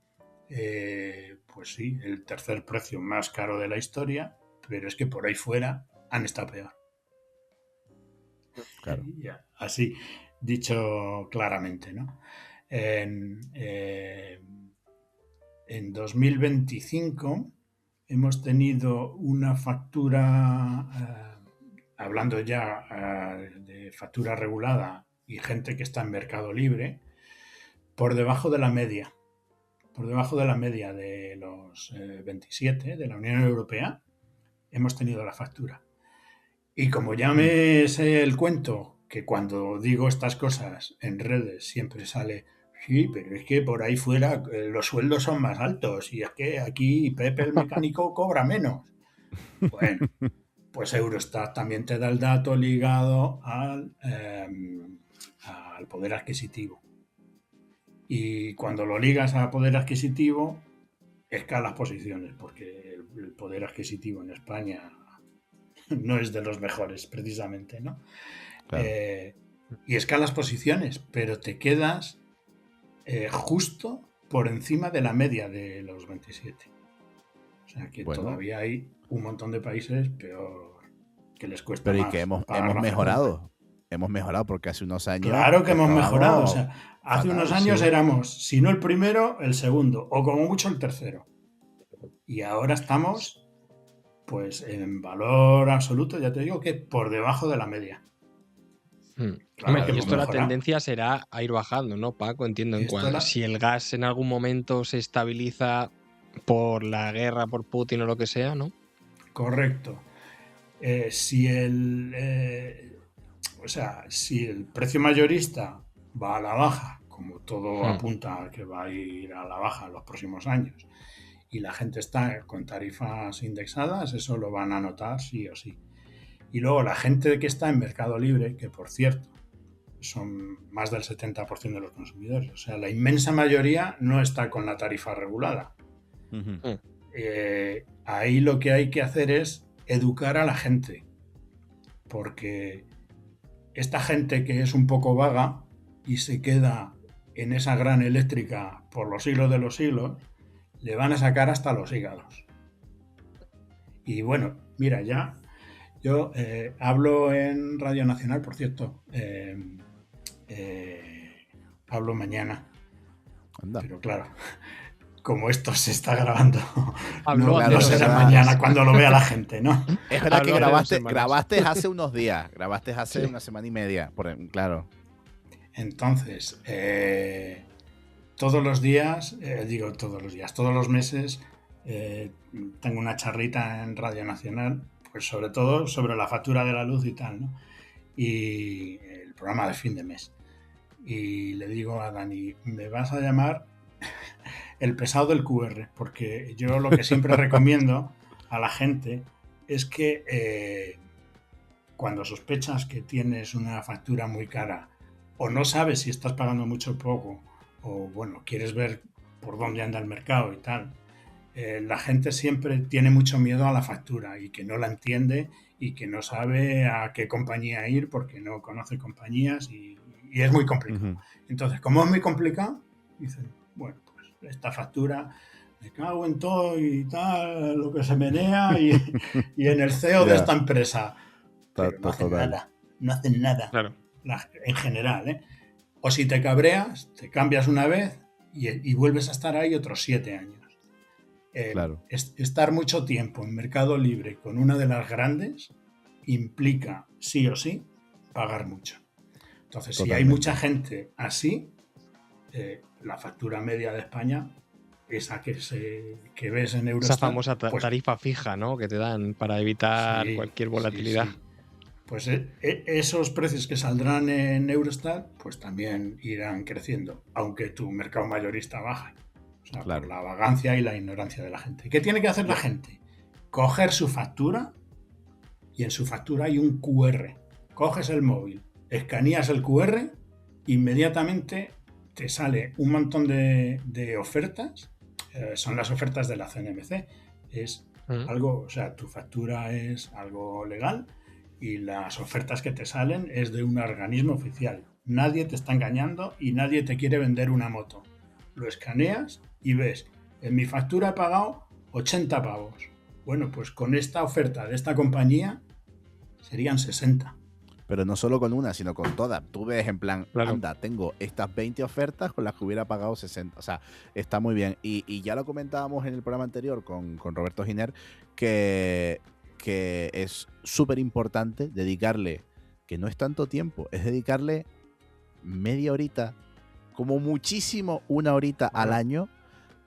D: pues sí, el tercer precio más caro de la historia, pero es que por ahí fuera han estado peor.
B: Claro.
D: Así, dicho claramente, ¿no? En 2025 hemos tenido una factura, hablando ya de factura regulada y gente que está en mercado libre, por debajo de la media. Por debajo de la media de los 27 de la Unión Europea hemos tenido la factura. Y como ya me sé el cuento, que cuando digo estas cosas en redes siempre sale... Sí, pero es que por ahí fuera los sueldos son más altos y es que aquí Pepe el mecánico cobra menos. Bueno, pues Eurostat también te da el dato ligado al poder adquisitivo. Y cuando lo ligas a poder adquisitivo, escalas posiciones, porque el poder adquisitivo en España no es de los mejores, precisamente, ¿no? Claro. Y escalas posiciones, pero te quedas... justo por encima de la media de los 27. O sea que todavía hay un montón de países peor, que les cuesta
B: pero
D: más.
B: Pero y que hemos mejorado. Hemos mejorado porque hace unos años...
D: Claro que hemos mejorado. O sea, hace unos años éramos, si no el primero, el segundo. O como mucho el tercero. Y ahora estamos, pues en valor absoluto, ya te digo que por debajo de la media.
C: Claro, y esto la tendencia será a ir bajando, ¿no, Paco? Entiendo, si el gas en algún momento se estabiliza por la guerra, por Putin o lo que sea, ¿no?
D: Correcto. Si el precio mayorista va a la baja, como todo apunta a que va a ir a la baja en los próximos años, y la gente está con tarifas indexadas, eso lo van a notar sí o sí. Y luego la gente que está en mercado libre, que por cierto son más del 70% de los consumidores, o sea, la inmensa mayoría no está con la tarifa regulada. Ahí lo que hay que hacer es educar a la gente, porque esta gente que es un poco vaga y se queda en esa gran eléctrica por los siglos de los siglos, le van a sacar hasta los hígados. Y bueno, mira, ya yo hablo en Radio Nacional, por cierto, hablo mañana.
B: Anda.
D: Pero claro, como esto se está grabando,
C: no
D: será mañana cuando lo vea la gente, ¿no?
B: Es verdad que grabaste hace unos días, grabaste hace una semana y media, claro.
D: Entonces, todos los meses tengo una charrita en Radio Nacional, pues sobre todo sobre la factura de la luz y tal, ¿no? y el programa de fin de mes. Y le digo a Dani, me vas a llamar el pesado del QR, porque yo lo que siempre recomiendo a la gente es que cuando sospechas que tienes una factura muy cara o no sabes si estás pagando mucho o poco, o bueno, quieres ver por dónde anda el mercado y tal, la gente siempre tiene mucho miedo a la factura y que no la entiende y que no sabe a qué compañía ir porque no conoce compañías y es muy complicado.
B: Ujú.
D: Entonces, como es muy complicado, dicen, bueno, pues esta factura, me cago en todo y tal, lo que se menea y en el CEO de
B: Ya,
D: esta empresa. Pero no hacen
B: total.
D: nada, no hacen nada,
C: Claro.
D: en general, ¿eh? O si te cabreas, te cambias una vez y vuelves a estar ahí otros 7 años.
B: Claro.
D: Estar mucho tiempo en Mercado Libre con una de las grandes implica, sí o sí, pagar mucho. Entonces, si hay
B: Totalmente.
D: mucha gente así, la factura media de España, esa que ves en
C: Esa
D: Eurostat,
C: famosa
D: pues
C: tarifa fija, ¿no? Que te dan para evitar
D: sí,
C: cualquier volatilidad.
D: sí. Pues esos precios que saldrán en Eurostat, pues también irán creciendo, aunque tu mercado mayorista baje. O sea,
B: Claro.
D: por la vagancia y la ignorancia de la gente. ¿Qué tiene que hacer la gente? Coger su factura y en su factura hay un QR. Coges el móvil, escaneas el QR, inmediatamente te sale un montón de ofertas. Son las ofertas de la CNMC. Es algo, o sea, tu factura es algo legal y las ofertas que te salen es de un organismo oficial. Nadie te está engañando y nadie te quiere vender una moto. Lo escaneas y ves, en mi factura he pagado 80 pavos. Bueno, pues con esta oferta de esta compañía serían 60.
B: Pero no solo con una, sino con todas. Tú ves en plan,
C: Claro.
B: anda, tengo estas 20 ofertas con las que hubiera pagado 60. O sea, está muy bien. Y ya lo comentábamos en el programa anterior con Roberto Giner, que es súper importante dedicarle, que no es tanto tiempo, es dedicarle media horita, como muchísimo 1 horita al año,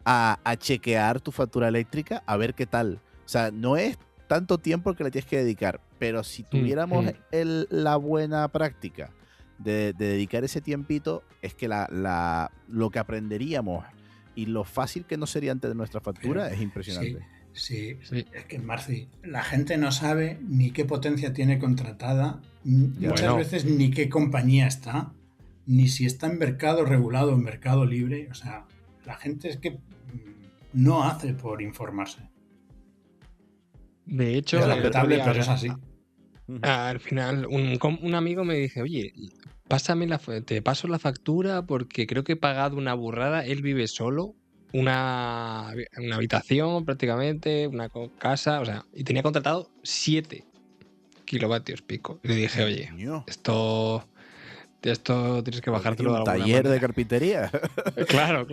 B: a chequear tu factura eléctrica, a ver qué tal. O sea, no es tanto tiempo que le tienes que dedicar, pero si tuviéramos la buena práctica de dedicar ese tiempito, es que lo que aprenderíamos y lo fácil que no sería antes de nuestra factura
D: Pero,
B: es impresionante.
D: Sí, es que Marci, la gente no sabe ni qué potencia tiene contratada, muchas veces ni qué compañía está, ni si está en mercado regulado o en mercado libre. O sea, la gente es que no hace por informarse.
C: De hecho,
D: es lamentable, pero es así.
C: Al final, un amigo me dice, oye, te paso la factura porque creo que he pagado una burrada. Él vive solo, una habitación prácticamente, una casa, o sea, y tenía contratado 7 kilovatios pico. Y le dije, oye, esto tienes que bajártelo de alguna manera.
B: ¿Un taller de carpintería?
C: Claro.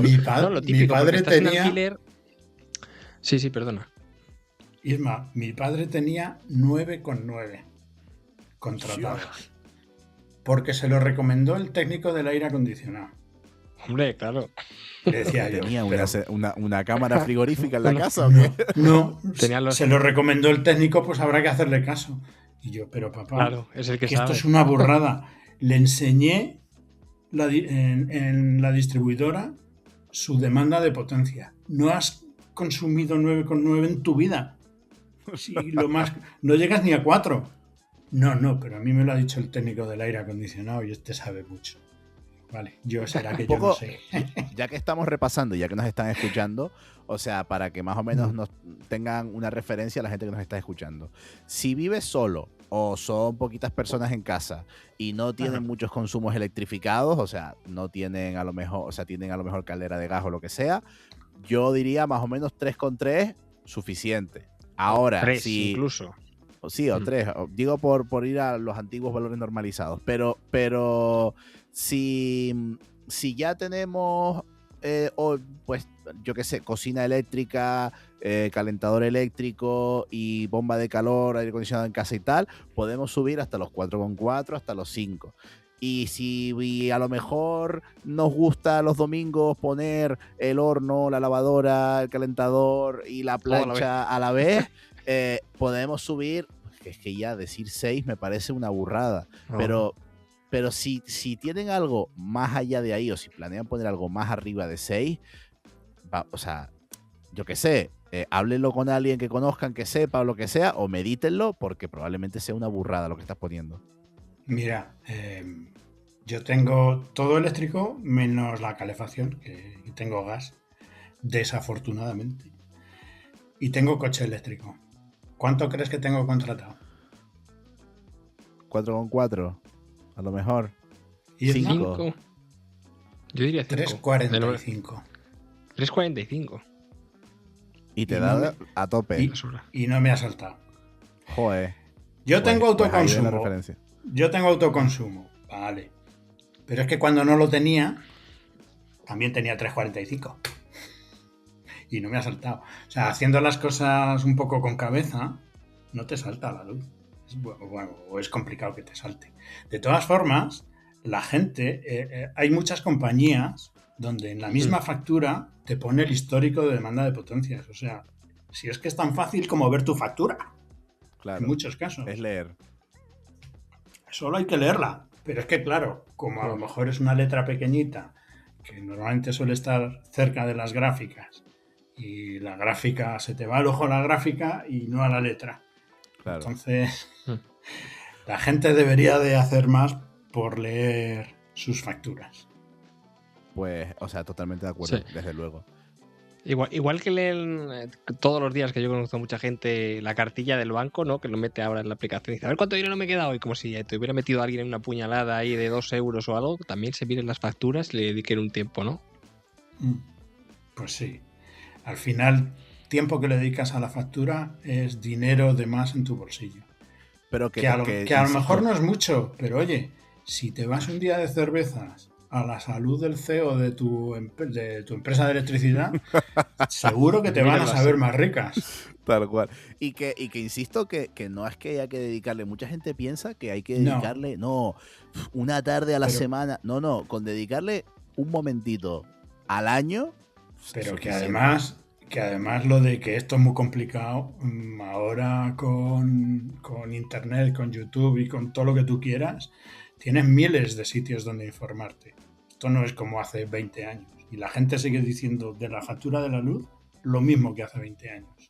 D: Mi
C: típico,
D: padre tenía...
C: alquiler... Sí, perdona.
D: Isma, mi padre tenía 9,9 contratados. Porque se lo recomendó el técnico del aire acondicionado.
C: Hombre, claro.
D: Le decía yo.
B: ¿Tenía una cámara frigorífica en la casa o qué?
D: No, se lo recomendó el técnico, pues habrá que hacerle caso. Y yo, pero papá,
C: claro, es el que sabe.
D: Esto es una burrada. Le enseñé en la distribuidora su demanda de potencia. No has consumido 9,9 en tu vida. Si lo más, no llegas ni a 4. No, pero a mí me lo ha dicho el técnico del aire acondicionado y este sabe mucho. Vale, será que yo no sé.
B: Ya que estamos repasando, ya que nos están escuchando, o sea, para que más o menos nos tengan una referencia a la gente que nos está escuchando. Si vives solo o son poquitas personas en casa y no tienen muchos consumos electrificados, o sea, no tienen a lo mejor, o sea, tienen a lo mejor caldera de gas o lo que sea, yo diría más o menos 3,3 suficiente. Ahora,
C: 3
B: si
C: incluso.
B: Sí, o 3. Digo por ir a los antiguos valores normalizados. Pero si ya tenemos, pues yo qué sé, cocina eléctrica, calentador eléctrico y bomba de calor, aire acondicionado en casa y tal, podemos subir hasta los 4,4, hasta los 5. Y si a lo mejor nos gusta los domingos poner el horno, la lavadora, el calentador y la plancha a la vez, podemos subir, es que ya decir 6 me parece una burrada.
C: No.
B: Pero si tienen algo más allá de ahí, o si planean poner algo más arriba de 6, o sea, yo qué sé, háblenlo con alguien que conozcan, que sepa o lo que sea, o medítenlo, porque probablemente sea una burrada lo que estás poniendo.
D: Mira, yo tengo todo eléctrico menos la calefacción, que tengo gas, desafortunadamente. Y tengo coche eléctrico. ¿Cuánto crees que tengo contratado?
B: 4,4, a lo mejor.
D: Y es
B: Cinco.
C: 5. Yo diría 5.
D: 3,45.
C: 3,45.
B: Y te
D: Y
B: da
D: no me-
B: a tope.
D: Y, y no me ha saltado.
B: Joder.
D: Yo tengo
B: Pues ahí ves la
D: autoconsumo.
B: referencia.
D: Yo tengo autoconsumo. Vale. Pero es que cuando no lo tenía, también tenía 3,45. Y no me ha saltado. O sea, haciendo las cosas un poco con cabeza, no te salta la luz. Bueno, o es complicado que te salte. De todas formas, la gente, hay muchas compañías donde en la misma factura te pone el histórico de demanda de potencias. O sea, si es que es tan fácil como ver tu factura,
B: Claro.
D: en muchos casos.
B: Es leer.
D: Solo hay que leerla. Pero es que, claro, como a lo mejor es una letra pequeñita, que normalmente suele estar cerca de las gráficas, y la gráfica, se te va el ojo a la gráfica y no a la letra.
B: Claro.
D: Entonces, la gente debería de hacer más por leer sus facturas.
B: Pues, o sea, totalmente de acuerdo,
C: Sí.
B: desde luego.
C: Igual que leen todos los días, que yo conozco a mucha gente, la cartilla del banco, ¿no? Que lo mete ahora en la aplicación y dice, a ver cuánto dinero me queda hoy, como si te hubiera metido alguien en una puñalada ahí de 2 euros o algo. También se miren las facturas y le dediquen un tiempo, ¿no?
D: Pues sí. Al final, tiempo que le dedicas a la factura es dinero de más en tu bolsillo.
B: Pero
D: Que a lo
B: insisto,
D: mejor no es mucho, pero oye, si te vas un día de cervezas a la salud del CEO de tu empresa de electricidad, seguro que te van a
C: Míralo
D: saber
C: así.
D: más ricas.
B: Tal cual. Y que insisto que no es que haya que dedicarle. Mucha gente piensa que hay que
D: No.
B: dedicarle, no, una tarde a la
D: Pero-
B: semana. No, con dedicarle un momentito al año.
D: Pero que
B: suficiente.
D: además lo de que esto es muy complicado, ahora con internet, con YouTube y con todo lo que tú quieras, tienes miles de sitios donde informarte. Esto no es como hace 20 años. Y la gente sigue diciendo de la factura de la luz lo mismo que hace 20 años.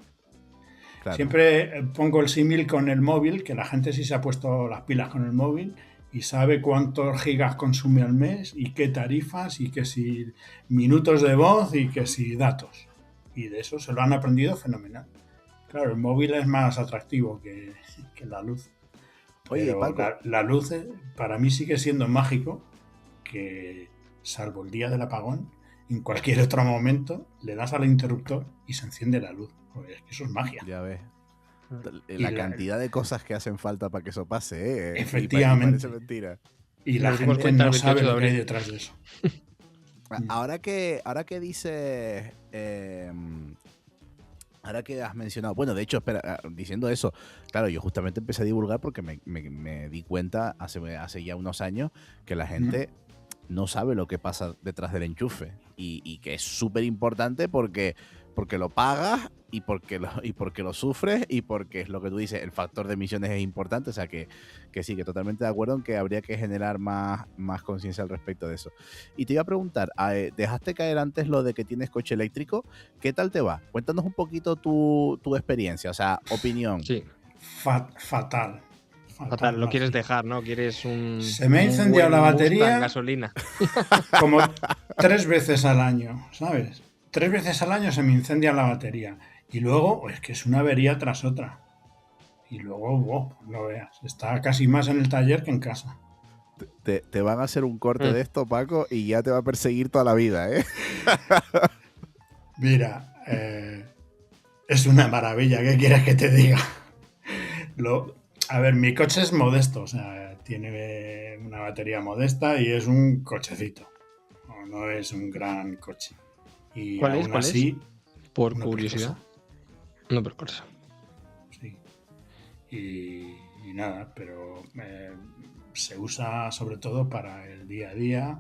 B: Claro.
D: Siempre pongo el símil con el móvil, que la gente sí se ha puesto las pilas con el móvil y sabe cuántos gigas consume al mes y qué tarifas y que si minutos de voz y que si datos. Y de eso se lo han aprendido fenomenal. Claro, el móvil es más atractivo que la luz.
B: Oye,
D: Pero
B: Paco,
D: la luz para mí sigue siendo mágico, que salvo el día del apagón, en cualquier otro momento le das al interruptor y se enciende la luz. Joder, es que eso es magia.
B: ya ves.
D: Y
B: La
D: la-
B: cantidad de cosas que hacen falta para que eso pase, ¿eh?
D: Efectivamente.
B: Y parece mentira.
D: Y
C: Nos
D: la
C: dimos
D: gente
C: cuenta el
D: no
C: 28
D: sabe
C: de
D: lo que hay
C: abril.
D: detrás de eso.
B: Ahora que dices. Ahora que has mencionado. Bueno, de hecho, espera, diciendo eso, claro, yo justamente empecé a divulgar porque me di cuenta hace ya unos años que la gente no sabe lo que pasa detrás del enchufe. Y que es súper importante porque lo pagas y porque lo sufres y porque es lo que tú dices, el factor de emisiones es importante. O sea que sí, que totalmente de acuerdo en que habría que generar más conciencia al respecto de eso. Y te iba a preguntar, dejaste caer antes lo de que tienes coche eléctrico, ¿qué tal te va? Cuéntanos un poquito tu experiencia, o sea, opinión.
C: Sí,
D: Fatal.
C: fatal. Lo quieres dejar, ¿no? Quieres un.
D: Se me ha
C: un
D: incendiado
C: buen
D: la
C: Mustang
D: batería.
C: gasolina.
D: Como 3 veces al año, ¿sabes? 3 veces al año se me incendia la batería. Y luego, es que es una avería tras otra. Y luego, no veas, está casi más en el taller que en casa.
B: Te van a hacer un corte de esto, Paco, y ya te va a perseguir toda la vida, ¿eh?
D: Mira, es una maravilla, ¿qué quieres que te diga? A ver, mi coche es modesto, o sea, tiene una batería modesta y es un cochecito. No es un gran coche. Y
C: ¿Cuál es?
D: aún
C: ¿Cuál
D: así,
C: Por
D: una
C: curiosidad. No, por cosa.
D: sí. Y nada, pero se usa sobre todo para el día a día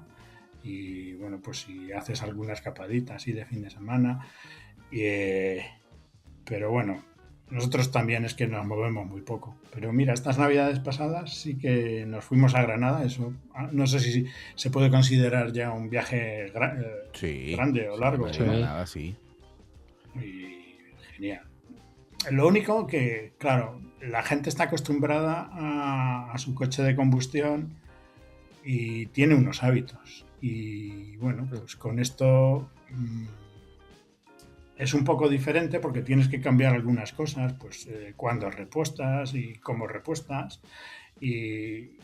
D: y bueno, pues si haces alguna escapadita así de fin de semana. Pero bueno, Nosotros también es que nos movemos muy poco. Pero mira, estas navidades pasadas sí que nos fuimos a Granada. Eso no sé si se puede considerar ya un viaje
B: Sí,
D: grande o
B: sí,
D: largo,
B: Madrid,
C: Sí.
D: ¿no?
B: Granada, sí.
D: Y genial. Lo único que, claro, la gente está acostumbrada a su coche de combustión y tiene unos hábitos. Y bueno, pues con esto es un poco diferente porque tienes que cambiar algunas cosas, pues cuándo repuestas y cómo repuestas. Y,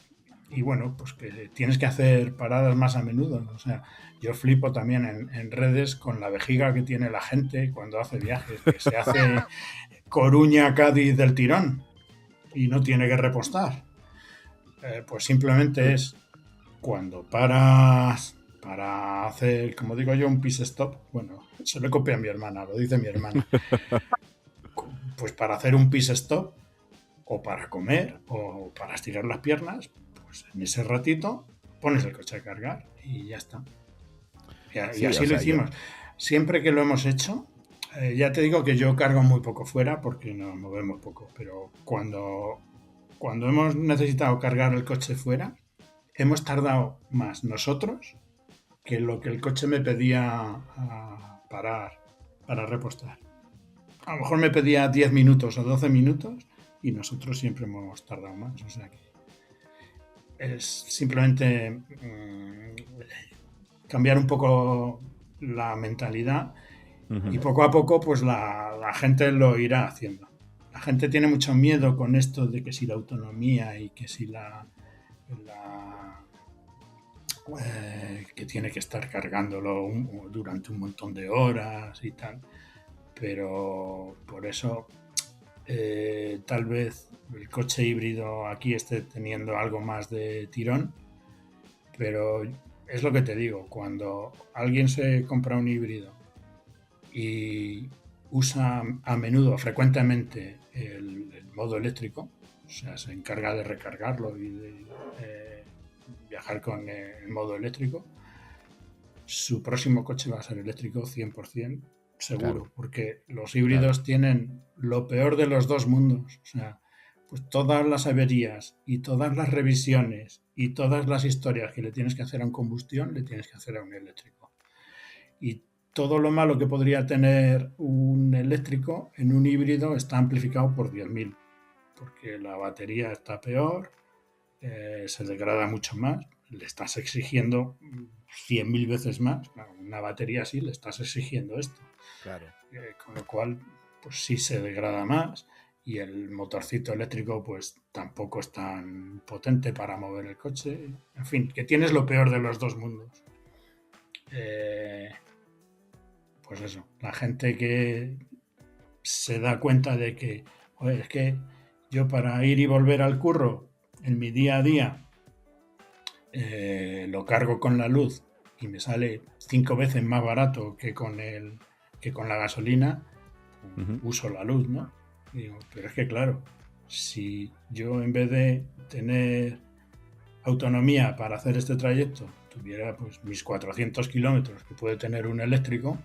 D: y bueno, pues que tienes que hacer paradas más a menudo. O sea, yo flipo también en redes con la vejiga que tiene la gente cuando hace viajes, que se hace Coruña-Cádiz del tirón y no tiene que repostar. Pues simplemente es cuando paras para hacer, como digo yo, un pit stop. Bueno, se lo copia a mi hermana, lo dice mi hermana. Pues para hacer un pit stop o para comer o para estirar las piernas, pues en ese ratito pones el coche a cargar y ya está. Y
B: Sí,
D: así
B: o
D: lo
B: sea,
D: hicimos. Siempre que lo hemos hecho, ya te digo que yo cargo muy poco fuera porque nos movemos poco, pero cuando hemos necesitado cargar el coche fuera, hemos tardado más nosotros que lo que el coche me pedía a parar para repostar. A lo mejor me pedía 10 minutos o 12 minutos y nosotros siempre hemos tardado más. O sea que es simplemente cambiar un poco la mentalidad y poco a poco pues la gente lo irá haciendo. La gente tiene mucho miedo con esto de que si la autonomía y que si que tiene que estar cargándolo durante un montón de horas y tal, pero por eso tal vez el coche híbrido aquí esté teniendo algo más de tirón, pero es lo que te digo, cuando alguien se compra un híbrido y usa a menudo, frecuentemente, el modo eléctrico, o sea, se encarga de recargarlo y de viajar con el modo eléctrico, su próximo coche va a ser eléctrico 100% seguro, claro, porque los híbridos tienen lo peor de los dos mundos. O sea, pues todas las averías y todas las revisiones y todas las historias que le tienes que hacer a un combustión, le tienes que hacer a un eléctrico. Y todo lo malo que podría tener un eléctrico en un híbrido está amplificado por 10.000, porque la batería está peor, se degrada mucho más, le estás exigiendo 100.000 veces más. Una batería así le estás exigiendo esto.
B: Claro.
D: Con lo cual, pues sí se degrada más y el motorcito eléctrico pues tampoco es tan potente para mover el coche. En fin, que tienes lo peor de los dos mundos. Pues eso, la gente que se da cuenta de que, oye, es que yo para ir y volver al curro en mi día a día lo cargo con la luz y me sale 5 veces más barato que con la gasolina, uso la luz, ¿no? Digo, pero es que claro, si yo en vez de tener autonomía para hacer este trayecto tuviera pues mis 400 kilómetros que puede tener un eléctrico,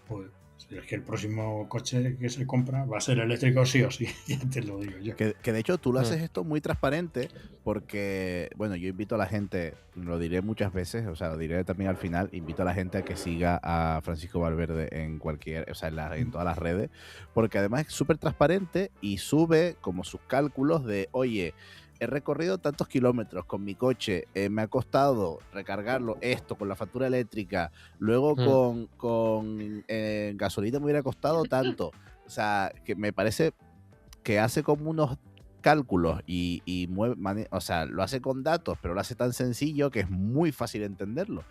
D: pues es que el próximo coche que se compra va a ser eléctrico sí o sí, ya te lo digo yo.
B: Que de hecho tú lo haces esto muy transparente porque, bueno, yo invito a la gente, lo diré muchas veces, o sea, lo diré también al final, invito a la gente a que siga a Francisco Valverde en cualquier, o sea, en todas las redes, porque además es súper transparente y sube como sus cálculos de, oye, he recorrido tantos kilómetros con mi coche, me ha costado recargarlo esto con la factura eléctrica, luego con gasolina me hubiera costado tanto. O sea, que me parece que hace como unos cálculos y mueve, o sea, lo hace con datos, pero lo hace tan sencillo que es muy fácil entenderlo.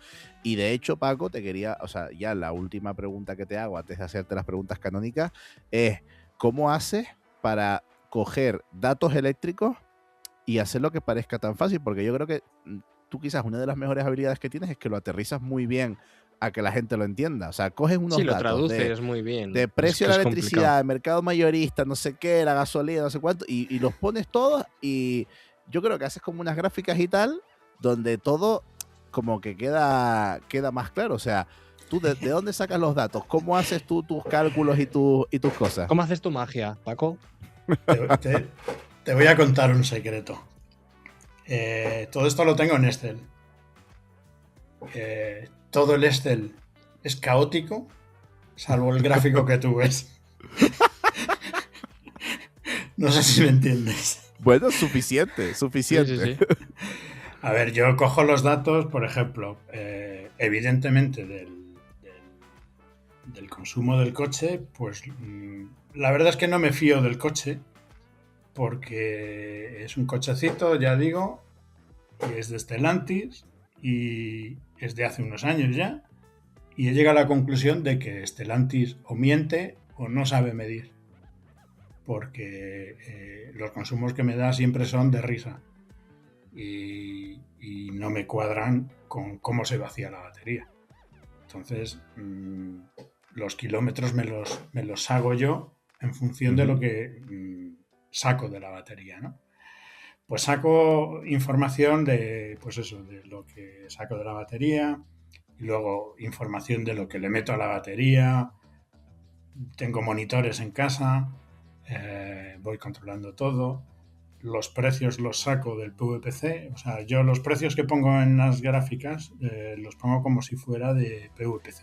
B: Y de hecho, Paco, te quería, o sea, ya la última pregunta que te hago antes de hacerte las preguntas canónicas es, ¿cómo haces para coger datos eléctricos y hacerlo que parezca tan fácil? Porque yo creo que tú quizás una de las mejores habilidades que tienes es que lo aterrizas muy bien a que la gente lo entienda. O sea, coges unos datos
C: lo traduces muy bien.
B: De precio de la electricidad, mercado mayorista, no sé qué, la gasolina, no sé cuánto, y los pones todos y yo creo que haces como unas gráficas y tal, donde todo como que queda más claro. O sea, ¿Tú de dónde sacas los datos? ¿Cómo haces tú tus cálculos y tus cosas?
C: ¿Cómo haces tu magia, Paco?
D: Te voy a contar un secreto. Todo esto lo tengo en Excel. Todo el Excel es caótico, salvo el gráfico que tú ves. No sé si me entiendes.
B: Bueno, suficiente.
C: Sí.
D: A ver, yo cojo los datos, por ejemplo, evidentemente del consumo del coche, pues la verdad es que no me fío del coche, porque es un cochecito, ya digo, y es de Stellantis y es de hace unos años ya, y he llegado a la conclusión de que Stellantis o miente o no sabe medir, porque los consumos que me da siempre son de risa y no me cuadran con cómo se vacía la batería. Entonces, los kilómetros me los hago yo en función de lo que saco de la batería, ¿no? Pues saco información de, pues eso, de lo que saco de la batería, y luego información de lo que le meto a la batería. Tengo monitores en casa, voy controlando todo. Los precios los saco del PVPC, o sea, yo los precios que pongo en las gráficas los pongo como si fuera de PVPC.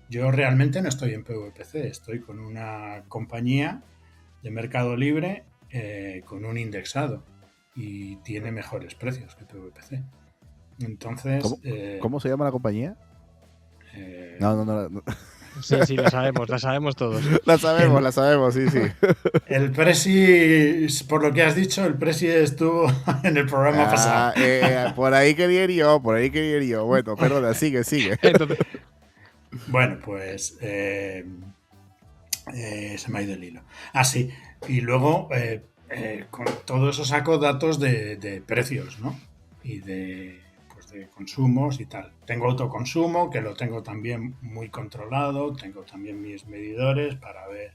D: Yo realmente no estoy en PVPC, estoy con una compañía de Mercado Libre con un indexado y tiene mejores precios que PVPC. Entonces,
B: ¿Cómo se llama la compañía? No.
C: Sí, la sabemos todos.
B: La sabemos, sí.
D: El Presi, por lo que has dicho, el Presi estuvo en el programa pasado.
B: Por ahí quería ir yo. Bueno, perdona, sigue.
C: Entonces,
D: Bueno, pues se me ha ido el hilo. Sí, y luego con todo eso saco datos de precios, ¿no? Y de consumos y tal. Tengo autoconsumo, que lo tengo también muy controlado, tengo también mis medidores para ver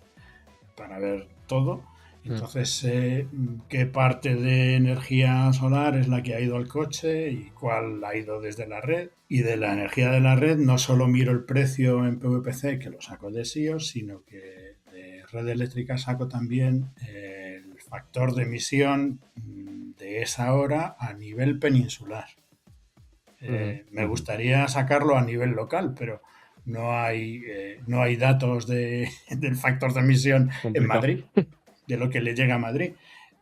D: todo. Entonces sé qué parte de energía solar es la que ha ido al coche y cuál ha ido desde la red. Y de la energía de la red no solo miro el precio en PVPC, que lo saco de SIOS, sino que de red eléctrica saco también el factor de emisión de esa hora a nivel peninsular. Me gustaría sacarlo a nivel local, pero no hay datos del factor de emisión en Madrid, de lo que le llega a Madrid.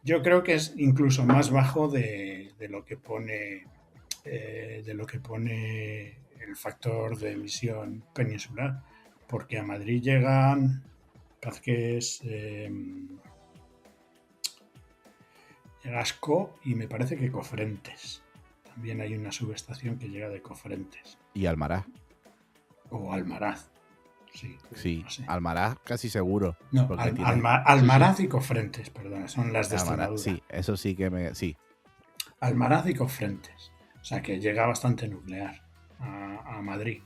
D: Yo creo que es incluso más bajo de lo que pone el factor de emisión peninsular, porque a Madrid llegan, parece que es Gasco y me parece que Cofrentes. También hay una subestación que llega de Cofrentes.
B: ¿Y Almaraz?
D: O Almaraz. Sí,
B: no sé. Almaraz casi seguro.
D: No, Almaraz y Cofrentes, perdona, son las de Extremadura.
B: Sí, eso sí que sí.
D: Almaraz y Cofrentes. O sea que llega bastante nuclear a Madrid.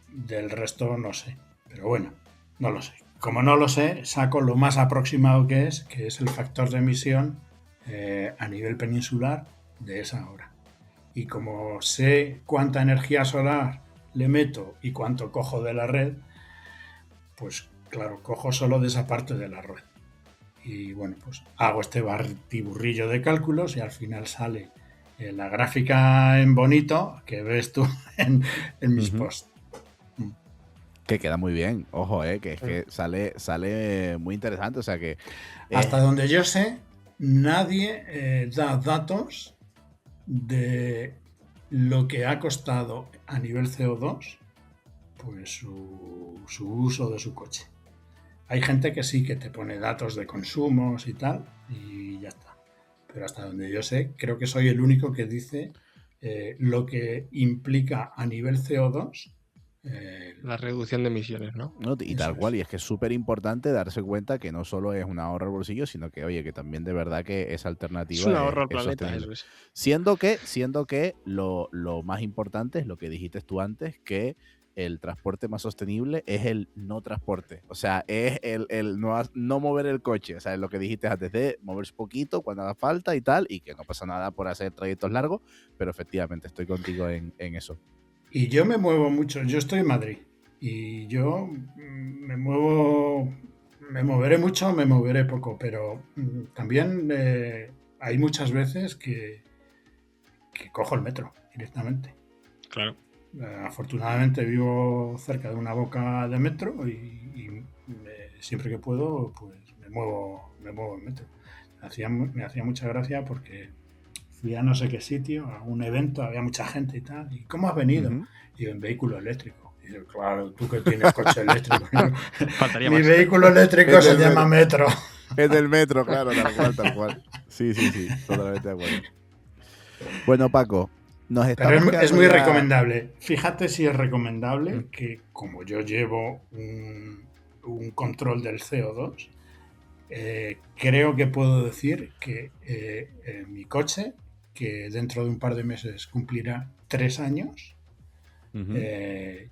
D: Del resto no sé. Pero bueno, no lo sé. Como no lo sé, saco lo más aproximado que es el factor de emisión a nivel peninsular de esa hora. Y como sé cuánta energía solar le meto y cuánto cojo de la red, pues claro, cojo solo de esa parte de la red. Y bueno, pues hago este batiburrillo de cálculos y al final sale la gráfica en bonito que ves tú en mis posts.
B: Que queda muy bien, ojo, que es que sale muy interesante, o sea que...
D: Hasta donde yo sé, nadie da datos de lo que ha costado a nivel CO2 pues su uso de su coche. Hay gente que sí que te pone datos de consumos y tal y ya está, pero hasta donde yo sé creo que soy el único que dice lo que implica a nivel CO2
C: la reducción de emisiones, ¿no?
B: Y tal cual, y es que es súper importante darse cuenta que no solo es un ahorro al bolsillo, sino que, oye, que también de verdad que esa alternativa
C: es un ahorro al
B: planeta,
C: planeta, eso es.
B: Siendo que lo más importante es lo que dijiste tú antes, que el transporte más sostenible es el no transporte, o sea, es el no mover el coche, o sea, es lo que dijiste antes de moverse poquito cuando haga falta y tal, y que no pasa nada por hacer trayectos largos, pero efectivamente estoy contigo en eso.
D: Y yo me muevo mucho. Yo estoy en Madrid. Y yo me moveré mucho, me moveré poco. Pero también hay muchas veces que cojo el metro directamente.
C: Claro.
D: Afortunadamente vivo cerca de una boca de metro y siempre que puedo pues me muevo en metro. Me hacía mucha gracia porque fui a no sé qué sitio, a un evento, había mucha gente y tal. ¿Y cómo has venido?
B: Ujú.
D: Y yo, en vehículo eléctrico. Y yo, claro, tú que tienes coche eléctrico.
C: Faltaría
D: Mi
C: más.
D: vehículo eléctrico
B: Es
D: se
B: del
D: llama metro.
B: Es del metro, claro, tal cual, tal cual. Sí, totalmente de acuerdo. Bueno, Paco, nos
D: Pero
B: estamos
D: es
B: quedando
D: muy
B: ya-
D: recomendable. Fíjate si es recomendable que, como yo llevo un control del CO2, creo que puedo decir que mi coche, que dentro de un par de meses cumplirá 3 años,
B: Ujú.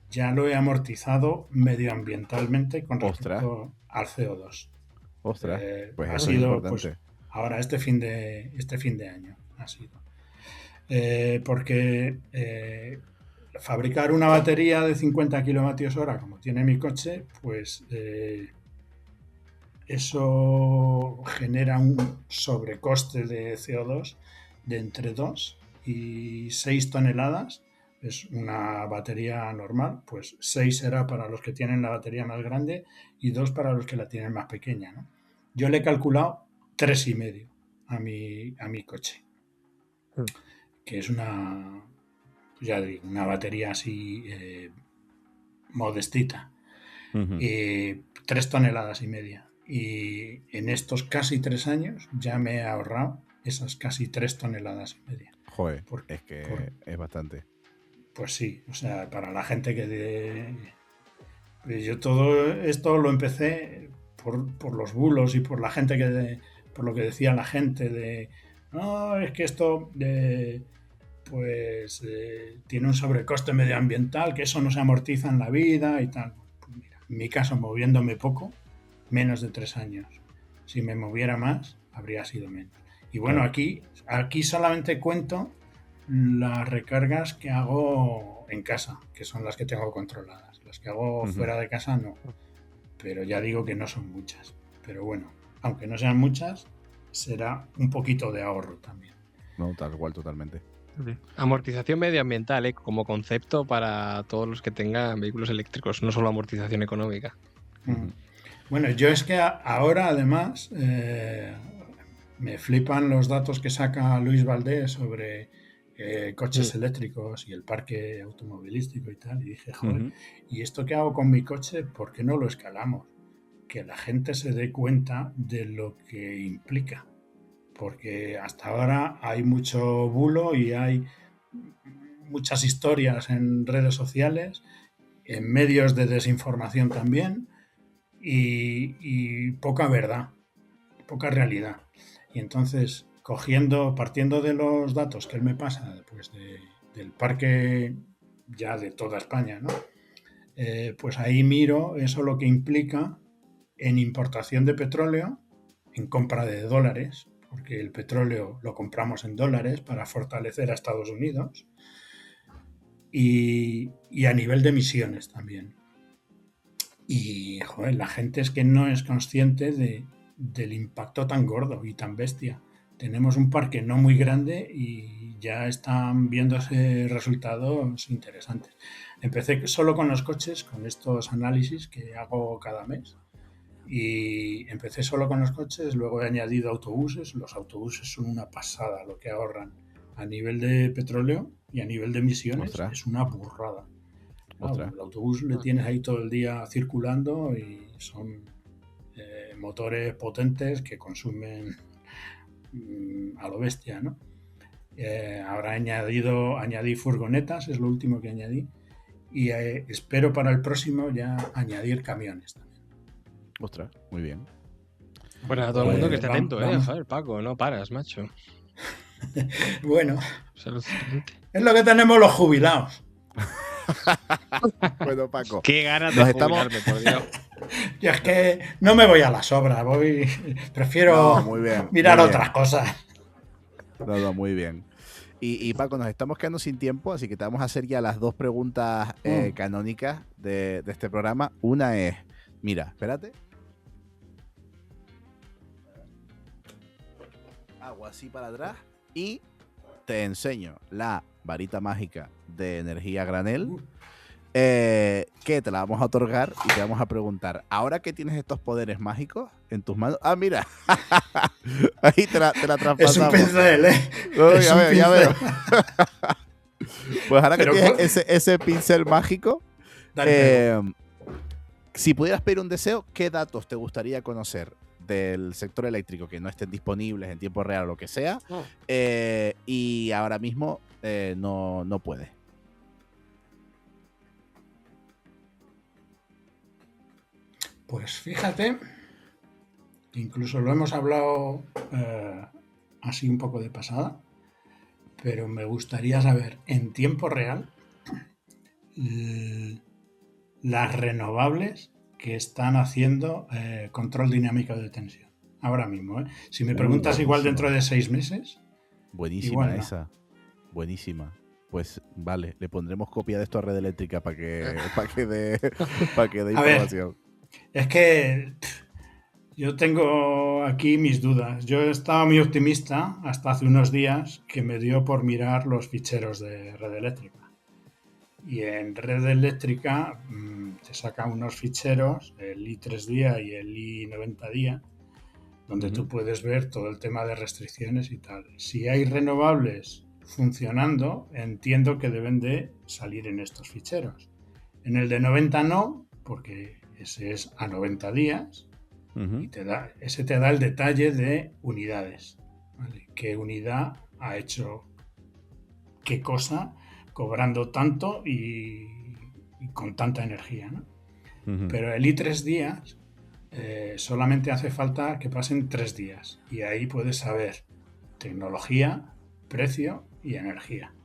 D: ya lo he amortizado medioambientalmente con
B: Ostras.
D: respecto al CO2.
B: Ostras, pues
D: Ha
B: eso es
D: sido,
B: importante.
D: pues, ahora este fin de año ha sido. Porque fabricar una batería de 50 kWh como tiene mi coche, pues eso genera un sobrecoste de CO2 de entre 2 y 6 toneladas. Es una batería normal, pues 6 será para los que tienen la batería más grande y 2 para los que la tienen más pequeña, ¿no? Yo le he calculado 3,5 a mi coche, que es una, ya digo, una batería así modestita.
B: Ujú.
D: 3 toneladas y media. Y en estos casi 3 años ya me he ahorrado esas casi 3 toneladas y media.
B: Joder,
D: Por-
B: es que
D: por-
B: es bastante.
D: Pues sí, o sea, para la gente yo todo esto lo empecé por los bulos y por la gente por lo que decía la gente de no, es que esto tiene un sobrecoste medioambiental, que eso no se amortiza en la vida y tal. Pues mira, en mi caso, moviéndome poco, menos de 3 años. Si me moviera más, habría sido menos. Y bueno,
B: Claro.
D: aquí solamente cuento las recargas que hago en casa, que son las que tengo controladas. Las que hago
B: Ujú.
D: fuera de casa no. Pero ya digo que no son muchas. Pero bueno, aunque no sean muchas, será un poquito de ahorro también.
B: No, tal cual, totalmente.
C: Amortización medioambiental, como concepto para todos los que tengan vehículos eléctricos, no solo amortización económica.
B: Ujú.
D: Bueno, yo es que ahora además me flipan los datos que saca Luis Valdés sobre coches eléctricos y el parque automovilístico y tal. Y dije, joder,
B: Ujú.
D: ¿y esto qué hago con mi coche? ¿Por qué no lo escalamos? Que la gente se dé cuenta de lo que implica. Porque hasta ahora hay mucho bulo y hay muchas historias en redes sociales, en medios de desinformación también, y poca verdad, poca realidad. Y entonces, partiendo de los datos que él me pasa, pues del parque ya de toda España, ¿no? Pues ahí miro eso lo que implica en importación de petróleo, en compra de dólares, porque el petróleo lo compramos en dólares para fortalecer a Estados Unidos, y a nivel de emisiones también. Y, joder, la gente es que no es consciente del impacto tan gordo y tan bestia. Tenemos un parque no muy grande y ya están viéndose resultados interesantes. Empecé solo con los coches, con estos análisis que hago cada mes. Y empecé solo con los coches, luego he añadido autobuses. Los autobuses son una pasada lo que ahorran a nivel de petróleo y a nivel de emisiones.
B: Ostras.
D: Es una burrada.
B: Ostras.
D: El autobús le tienes ahí todo el día circulando y son motores potentes que consumen a lo bestia, ¿no? Ahora añadí furgonetas, es lo último que añadí, y espero para el próximo ya añadir camiones también.
B: Ostras, muy bien.
C: Bueno, a todo el mundo que
D: Pues
C: esté atento,
D: vamos.
C: Joder, Paco, no paras, macho.
D: Bueno,
C: Es alucinante.
D: es lo que tenemos los jubilados.
B: Bueno, Paco.
C: Qué ganas
B: Nos
C: de
B: estamos-
C: jubilarme, por Dios.
D: Yo es que no me voy a las obras, prefiero
B: No, muy bien,
D: mirar
B: muy bien.
D: otras cosas.
B: No, muy bien. Y Paco, nos estamos quedando sin tiempo, así que te vamos a hacer ya las 2 preguntas canónicas de este programa. Una es, mira, espérate. Hago así para atrás y te enseño la varita mágica de energía granel, que te la vamos a otorgar y te vamos a preguntar, ahora que tienes estos poderes mágicos en tus manos... Ah, mira, ahí te la traspasamos.
D: Es un pincel,
B: No, ya veo. Pues ahora que tienes ese pincel mágico, si pudieras pedir un deseo, ¿qué datos te gustaría conocer del sector eléctrico que no estén disponibles en tiempo real o lo que sea? Y ahora mismo no puedes.
D: Pues fíjate, incluso lo hemos hablado así un poco de pasada, pero me gustaría saber en tiempo real las renovables que están haciendo control dinámico de tensión. Ahora mismo, ¿eh? Si me preguntas igual dentro de 6 meses.
B: Buenísima
D: igual no.
B: esa. Buenísima. Pues vale, le pondremos copia de esto a Red Eléctrica para que dé información.
D: Es que yo tengo aquí mis dudas. Yo estaba muy optimista hasta hace unos días que me dio por mirar los ficheros de Red Eléctrica. Y en Red Eléctrica te saca unos ficheros, el I3 día y el I90 día, donde tú puedes ver todo el tema de restricciones y tal. Si hay renovables funcionando, entiendo que deben de salir en estos ficheros. En el de 90 no, porque ese es a 90 días y ese te da el detalle de unidades, ¿vale? ¿Qué unidad ha hecho qué cosa cobrando tanto y con tanta energía, ¿no? Pero el I3 días solamente hace falta que pasen 3 días y ahí puedes saber tecnología, precio y energía.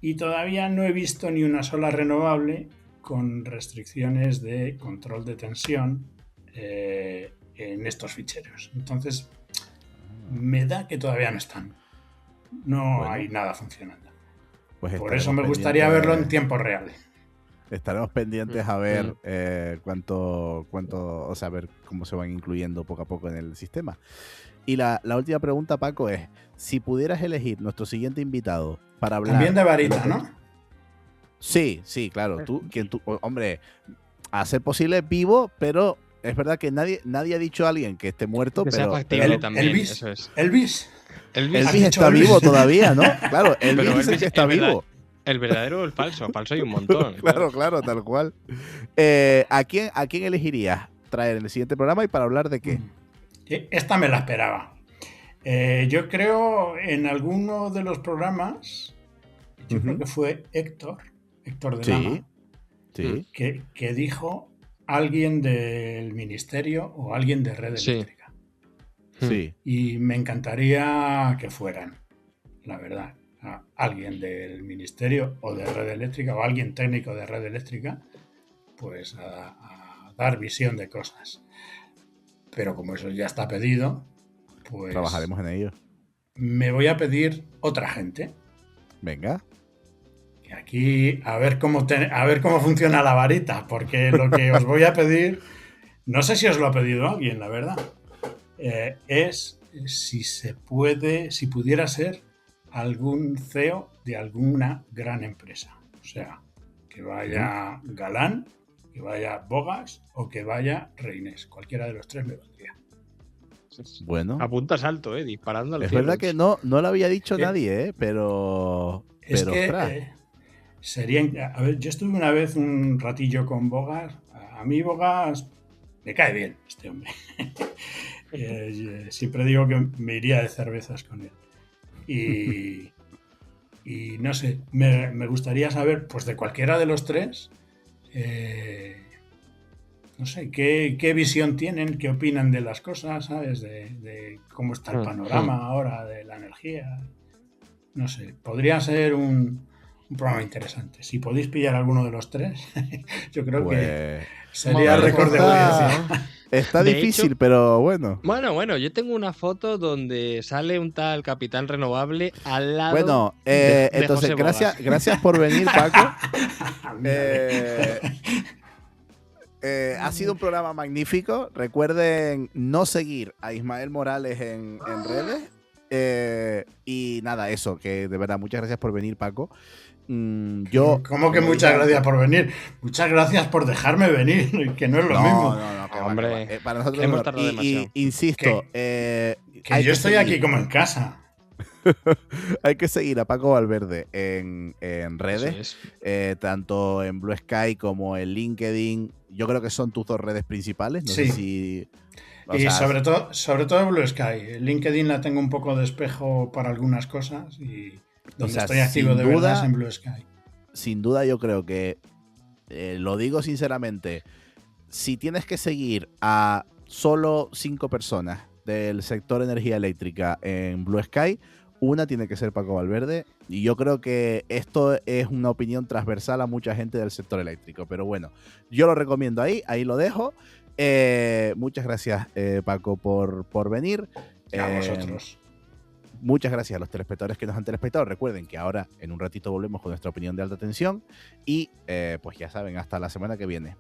D: Y todavía no he visto ni una sola renovable con restricciones de control de tensión en estos ficheros. Entonces, me da que todavía no están. No hay nada funcionando.
B: Pues
D: por eso me gustaría verlo en tiempo real.
B: Estaremos pendientes a ver cuánto, o sea, a ver cómo se van incluyendo poco a poco en el sistema. Y la última pregunta, Paco, es: si pudieras elegir nuestro siguiente invitado para hablar...
D: También de varita, ¿no?
B: Sí, claro. Hombre, a ser posible vivo, pero es verdad que nadie ha dicho a alguien que esté muerto.
C: Que
B: pero,
C: sea factible también.
D: Elvis,
C: eso es.
D: Elvis
B: está vivo todavía, ¿no? Claro, Elvis es el que está vivo.
C: El verdadero o el falso. Falso hay un montón.
B: Claro, tal cual. ¿A quién elegirías traer en el siguiente programa y para hablar de qué?
D: Esta me la esperaba. Yo creo en alguno de los programas, yo creo que fue Héctor de Lama, que dijo alguien del ministerio o alguien de Red Eléctrica.
B: Sí.
D: Y me encantaría que fueran, la verdad, alguien del ministerio o de Red Eléctrica o alguien técnico de Red Eléctrica, pues a dar visión de cosas. Pero como eso ya está pedido, pues
B: trabajaremos en ello.
D: Me voy a pedir otra gente.
B: Venga.
D: Y aquí a ver cómo funciona la varita, porque lo que os voy a pedir, no sé si os lo ha pedido alguien, la verdad, es si pudiera ser algún CEO de alguna gran empresa. O sea, que vaya Galán, que vaya Bogas o que vaya Reynés. Cualquiera de los 3 me valdría.
B: Bueno.
C: Apuntas alto, disparando al
B: Es
C: cielo.
B: verdad que no lo había dicho nadie, pero...
D: Es que sería... A ver, yo estuve una vez un ratillo con Bogas. A mí Bogas me cae bien, este hombre. Siempre digo que me iría de cervezas con él. Y no sé, me gustaría saber, pues de cualquiera de los 3... no sé, qué visión tienen, qué opinan de las cosas, ¿sabes? De cómo está el panorama ahora de la energía. No sé, podría ser un programa interesante. Si podéis pillar alguno de los 3, yo creo que sería récord de audiencia.
B: Está
C: De
B: difícil,
C: hecho,
B: pero bueno.
C: Bueno, yo tengo una foto donde sale un tal Capitán Renovable al lado
B: Bueno,
C: de
B: entonces,
C: José Bogas.
B: gracias por venir, Paco.
D: Mírale.
B: Ha sido un programa magnífico. Recuerden no seguir a Ismael Morales en redes. Y nada, eso, que de verdad, muchas gracias por venir, Paco. Yo,
D: ¿Cómo que
B: como
D: muchas
B: dije
D: gracias
B: antes-
D: por venir? Muchas gracias por dejarme venir, que no es lo mismo.
B: No, que
C: Hombre,
B: va. Para nosotros
C: hemos
B: no.
C: tardado demasiado.
B: Insisto,
D: Que
B: hay
D: yo
B: que
D: estoy
B: seguir.
D: aquí como en casa.
B: Hay que seguir a Paco Valverde en
C: Eso
B: redes,
C: es.
B: tanto en Blue Sky como en LinkedIn. Yo creo que son tus dos redes principales. No sé
D: Sí.
B: si. O
D: Y
B: sea,
D: sobre todo Blue Sky. LinkedIn la tengo un poco de espejo para algunas cosas y donde
B: sea,
D: estoy activo
B: sin
D: de verdad
B: duda-
D: es en Blue Sky.
B: sin duda, yo creo que, lo digo sinceramente, si tienes que seguir a solo 5 personas del sector energía eléctrica en Blue Sky, una tiene que ser Paco Valverde. Y yo creo que esto es una opinión transversal a mucha gente del sector eléctrico. Pero bueno, yo lo recomiendo ahí lo dejo. Muchas gracias, Paco, por venir.
D: A vosotros.
B: Muchas gracias a los telespectadores que nos han telespectado. Recuerden que ahora en un ratito volvemos con nuestra opinión de alta tensión. Y pues ya saben, hasta la semana que viene.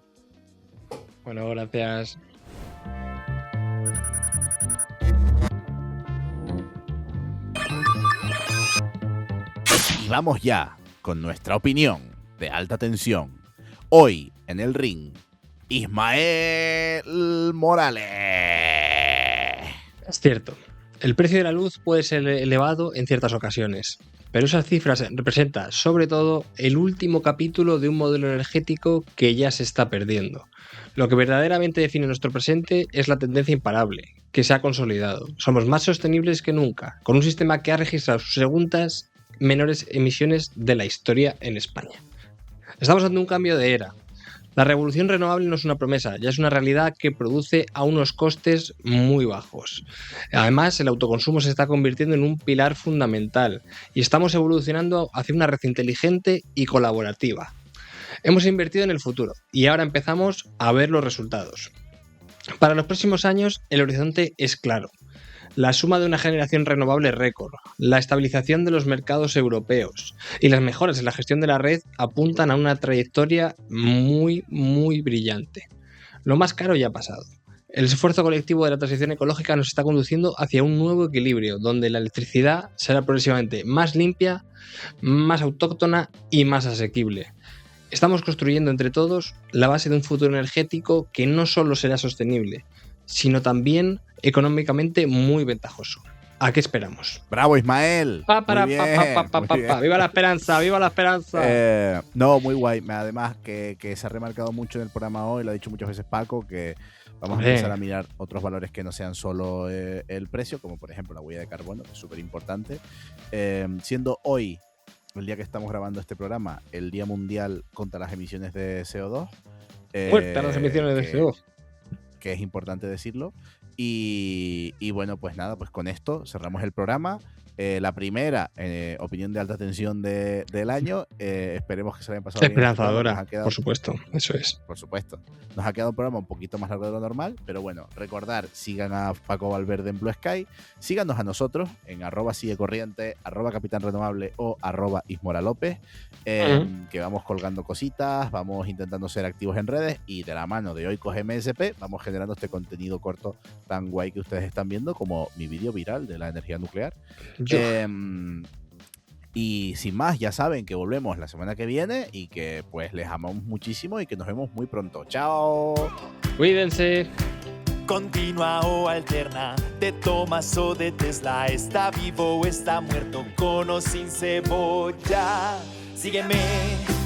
C: Bueno, gracias.
B: Y vamos ya con nuestra opinión de alta tensión. Hoy en el ring, Ismael Morales.
C: Es cierto, el precio de la luz puede ser elevado en ciertas ocasiones, pero esas cifras representan sobre todo el último capítulo de un modelo energético que ya se está perdiendo. Lo que verdaderamente define nuestro presente es la tendencia imparable, que se ha consolidado. Somos más sostenibles que nunca, con un sistema que ha registrado sus segundas menores emisiones de la historia en España. Estamos ante un cambio de era. La revolución renovable no es una promesa, ya es una realidad que produce a unos costes muy bajos. Además, el autoconsumo se está convirtiendo en un pilar fundamental y estamos evolucionando hacia una red inteligente y colaborativa. Hemos invertido en el futuro y ahora empezamos a ver los resultados. Para los próximos años, el horizonte es claro. La suma de una generación renovable récord, la estabilización de los mercados europeos y las mejoras en la gestión de la red apuntan a una trayectoria muy brillante. Lo más caro ya ha pasado. El esfuerzo colectivo de la transición ecológica nos está conduciendo hacia un nuevo equilibrio, donde la electricidad será progresivamente más limpia, más autóctona y más asequible. Estamos construyendo entre todos la base de un futuro energético que no solo será sostenible, sino también económicamente muy ventajoso. ¿A qué esperamos?
B: ¡Bravo, Ismael! Muy bien, muy bien.
C: ¡Viva la esperanza! ¡Viva la esperanza!
B: No, muy guay. Además, que se ha remarcado mucho en el programa hoy, lo ha dicho muchas veces Paco, que vamos a empezar a mirar otros valores que no sean solo el precio, como por ejemplo la huella de carbono, que es súper importante. Siendo hoy, el día que estamos grabando este programa, el Día Mundial contra las Emisiones de CO2.
C: Fuerte las emisiones de CO2.
B: Que es importante decirlo. Y bueno, pues nada, pues con esto cerramos el programa. La primera opinión de alta tensión del año. Esperemos que se hayan pasado bien.
C: Esperanzadora, por supuesto, eso es.
B: Por supuesto. Nos ha quedado un programa un poquito más largo de lo normal, pero bueno, recordar, sigan a Paco Valverde en Blue Sky, síganos a nosotros en @siguecorriente, @Capitán Renovable o @Ismoralópez, que vamos colgando cositas, vamos intentando ser activos en redes y de la mano de Oikos MSP vamos generando este contenido corto tan guay que ustedes están viendo, como mi vídeo viral de la energía nuclear. Y sin más, ya saben que volvemos la semana que viene y que pues les amamos muchísimo y que nos vemos muy pronto. ¡Chao!
C: Cuídense.
E: Continua o alterna, de Thomas o de Tesla, está vivo o está muerto, con o sin cebolla. Sígueme,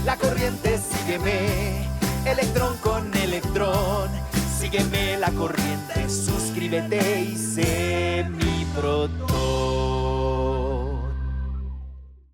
E: la corriente, sígueme, electrón con electrón. Sígueme la corriente, suscríbete y sé mi protón.